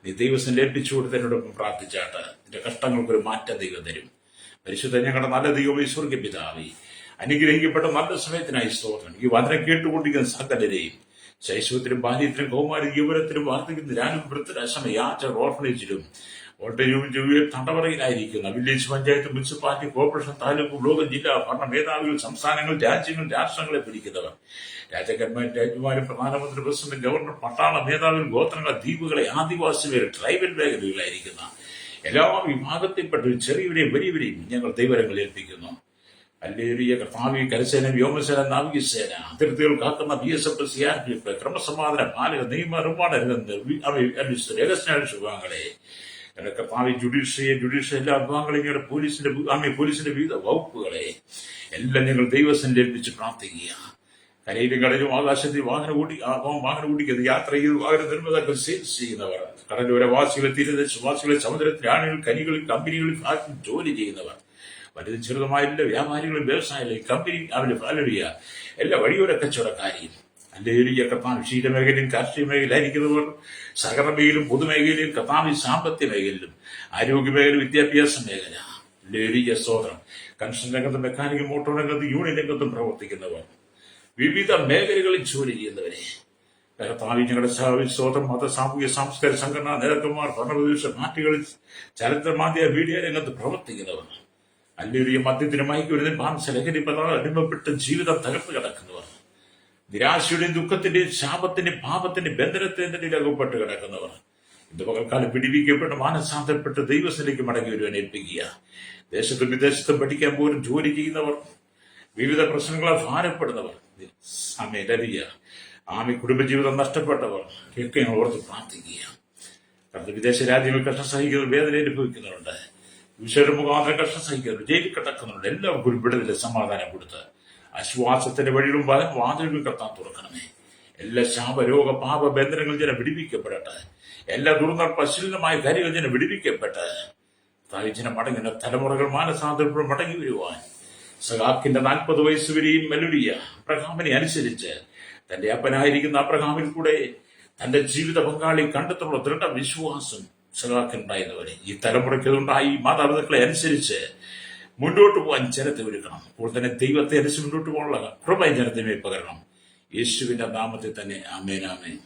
നീ ദൈവസ്ഥനെ ഏൽപ്പിച്ചു കൊടുത്ത് എന്നോടൊപ്പം പ്രാർത്ഥിച്ചാട്ട് നിന്റെ കഷ്ടങ്ങൾക്കൊരു മാറ്റം ദൈവം തരും. പരിശുദ്ധ ഞങ്ങളുടെ നല്ല ദൈവമേ സ്വർഗ്ഗ പിതാവേ, അനുഗ്രഹിക്കപ്പെട്ട നല്ല സമയത്തിനായി സ്തോത്രം. ഈ വചനം കേട്ടുകൊണ്ടിരിക്കുന്ന സകലരെയും ശൈശവത്തിലും ബാല്യത്തിലും കൗമാരി യൗവനത്തിലും വാർദ്ധക്യത്തിലും ഞാനും വൃദ്ധരാശ്രമ യാത്ര ഓർഫനേജിലും തടവറയിലായിരിക്കുന്ന village panchayat, municipality, corporation, taluk, block, ജില്ലാ ഭരണ മേധാവികൾ, സംസ്ഥാനങ്ങൾ, രാജ്യങ്ങൾ, രാഷ്ട്രങ്ങളെ ഭരിക്കുന്നവർ, രാജാക്കന്മാരും രാജ്യമാരും പ്രധാനമന്ത്രി, പ്രസിഡന്റ്, ഗവർണർ, പട്ടാള മേധാവികൾ, ഗോത്രങ്ങൾ, ദ്വീപുകളെ, ആദിവാസികൾ, ട്രൈബൽ മേഖലകളിലായിരിക്കുന്ന എല്ലാ വിഭാഗത്തിൽപ്പെട്ട ചെറിയവരെയും വലിയവരെയും ഞങ്ങൾ ദൈവരങ്ങൾ ഏൽപ്പിക്കുന്നു. ഹല്ലേലൂയ. കർത്താവേ, കരസേന, വ്യോമസേന, നാവികസേന, അതിർത്തികൾ കാക്കുന്ന BSF, CRPF, ക്രമസമാധാന പാലക, നിയമ നിർമ്മാണ വിഭാഗങ്ങളെ കർത്താവെ, ജുഡീഷ്യറി എല്ലാ വിഭാഗങ്ങളെയും പോലീസിന്റെ വിവിധ വകുപ്പുകളെ എല്ലാം ഞങ്ങൾ ദൈവസന്നിധിയിൽ ഏൽപ്പിച്ച് പ്രാർത്ഥിക്കുക. കരയിലും കടലും ആകാശത്തിൽ വാഹനം ഓടിക്കുന്നത്, യാത്ര ചെയ്ത് വാഹന നിർമ്മാതാക്കൾ സെയിൽസ് ചെയ്യുന്നവർ, കടലോരവാസികളെ, തീരദേശവാസികളെ, സമുദ്രത്തിലെ ആളുകൾ, കനികളിൽ, കമ്പനികളിൽ, ഫാക്ടറിയിൽ ജോലി ചെയ്യുന്നവർ, വലുതും ചെറുതുമായ എല്ലാ വ്യാപാരികളും, വ്യവസായികളും, കമ്പനി, അവരുടെ ഫാലറിയ എല്ലാ വഴിയോര കച്ചവടക്കാരെയും ഹല്ലേലൂയ. കർത്താവ് ക്ഷീരമേഖലയും കാർഷിക മേഖലയിലായിരിക്കുന്നവർ, സഹകരണ മേഖലയിലും പൊതുമേഖലയിലും, കർത്താവ് സാമ്പത്തിക മേഖലയിലും, ആരോഗ്യ മേഖല, വിദ്യാഭ്യാസ മേഖല, ഹല്ലേലൂയ സ്തോത്രം. കൺസ്ട്രക്ഷൻ രംഗത്തും മെക്കാനിക്കൽ മോട്ടോർ രംഗത്തും യൂണിയൻ രംഗത്തും പ്രവർത്തിക്കുന്നവർ, വിവിധ മേഖലകളിൽ ജോലി ചെയ്യുന്നവരെ കർത്താവ് ഞങ്ങളുടെ സ്തോത്രം. മത, സാമൂഹ്യ, സാംസ്കാരിക സംഘടനാ നേതാക്കന്മാർ, ഭരണപ്രദേശ പാർട്ടികളിൽ, ചലച്ചിത്ര മാധ്യമ മീഡിയ രംഗത്ത് പ്രവർത്തിക്കുന്നവർ, ഹല്ലേലൂയ. മദ്യത്തിന്, മയക്കുമരുന്നിന്, മാംസ ലഹരി പദാർത്ഥം അടിമപ്പെട്ട് ജീവിതം തകർത്ത് കിടക്കുന്നവർ, നിരാശയുടെയും ദുഃഖത്തിന്റെയും ശാപത്തിന്റെയും പാപത്തിന്റെയും ബന്ധനത്തിന്റെ അകപ്പെട്ട് കിടക്കുന്നവർ, ഇന്ന് പകൽക്കാലം പിടിവിക്കപ്പെട്ട് മാനസാന്തരപ്പെട്ട് ദൈവസ്ഥലേക്ക് മടങ്ങി വരുവാൻ ഏൽപ്പിക്കുക. ദേശത്തും വിദേശത്തും പഠിക്കാൻ പോലും ജോലി ചെയ്യുന്നവർ, വിവിധ പ്രശ്നങ്ങളാൽ ഭാരപ്പെടുന്നവർ, കുടുംബജീവിതം നഷ്ടപ്പെട്ടവർ ഒക്കെ ഓർത്ത് പ്രാർത്ഥിക്കുക. കാരണം വിദേശ രാജ്യങ്ങളിൽ കഷ്ടം സഹിക്കുന്നവർ, വേദന അനുഭവിക്കുന്നുണ്ട്, വിശേഷ മുഖാന്തരം കഷ്ടം സഹിക്കുന്നവർ, ജയിലിൽ കിടക്കുന്നുണ്ട്. എല്ലാവർക്കും ഒരു വിടുതൽ സമാധാനം കൊടുത്ത് ആശ്വാസത്തിന്റെ വഴികളും വാതിലുകൾ കർത്താൻ തുറക്കണമേ. എല്ലാ ശാപരോഗ പാപ ബന്ധനങ്ങൾ ജനം വിടിവിക്കപ്പെടട്ടെ. എല്ലാ ദുർനടപ്പ് അശ്ലീലമായ കാര്യങ്ങൾ ജനം വിടിവിക്കപ്പെട്ട് ജനം മടങ്ങുന്ന തലമുറകൾ മാനസാന്തരപ്പെടും മടങ്ങി വരുവാൻ സഹാക്കിന്റെ 40 വയസ്സ് വരെയും മെലുരിയ അബ്രഹാമിനെ അനുസരിച്ച് തന്റെ അപ്പനായിരിക്കുന്ന അബ്രഹാമിൽ കൂടെ തന്റെ ജീവിത പങ്കാളി കണ്ടെത്തുള്ള ദൃഢവിശ്വാസം സഹാക്കിനുണ്ടായിരുന്നവരെ ഈ തലമുറയ്ക്ക് അതുണ്ടായി മാതാപിതാക്കളെ അനുസരിച്ച് മുന്നോട്ട് പോകാൻ ജനത്തെ ഒരുക്കണം. അപ്പോൾ തന്നെ ദൈവത്തെ അനുസരിച്ച് മുന്നോട്ട് പോകാനുള്ള കൃപ ജനത്തെ പകരണം. യേശുവിന്റെ നാമത്തിൽ തന്നെ ആമേൻ, ആമേൻ.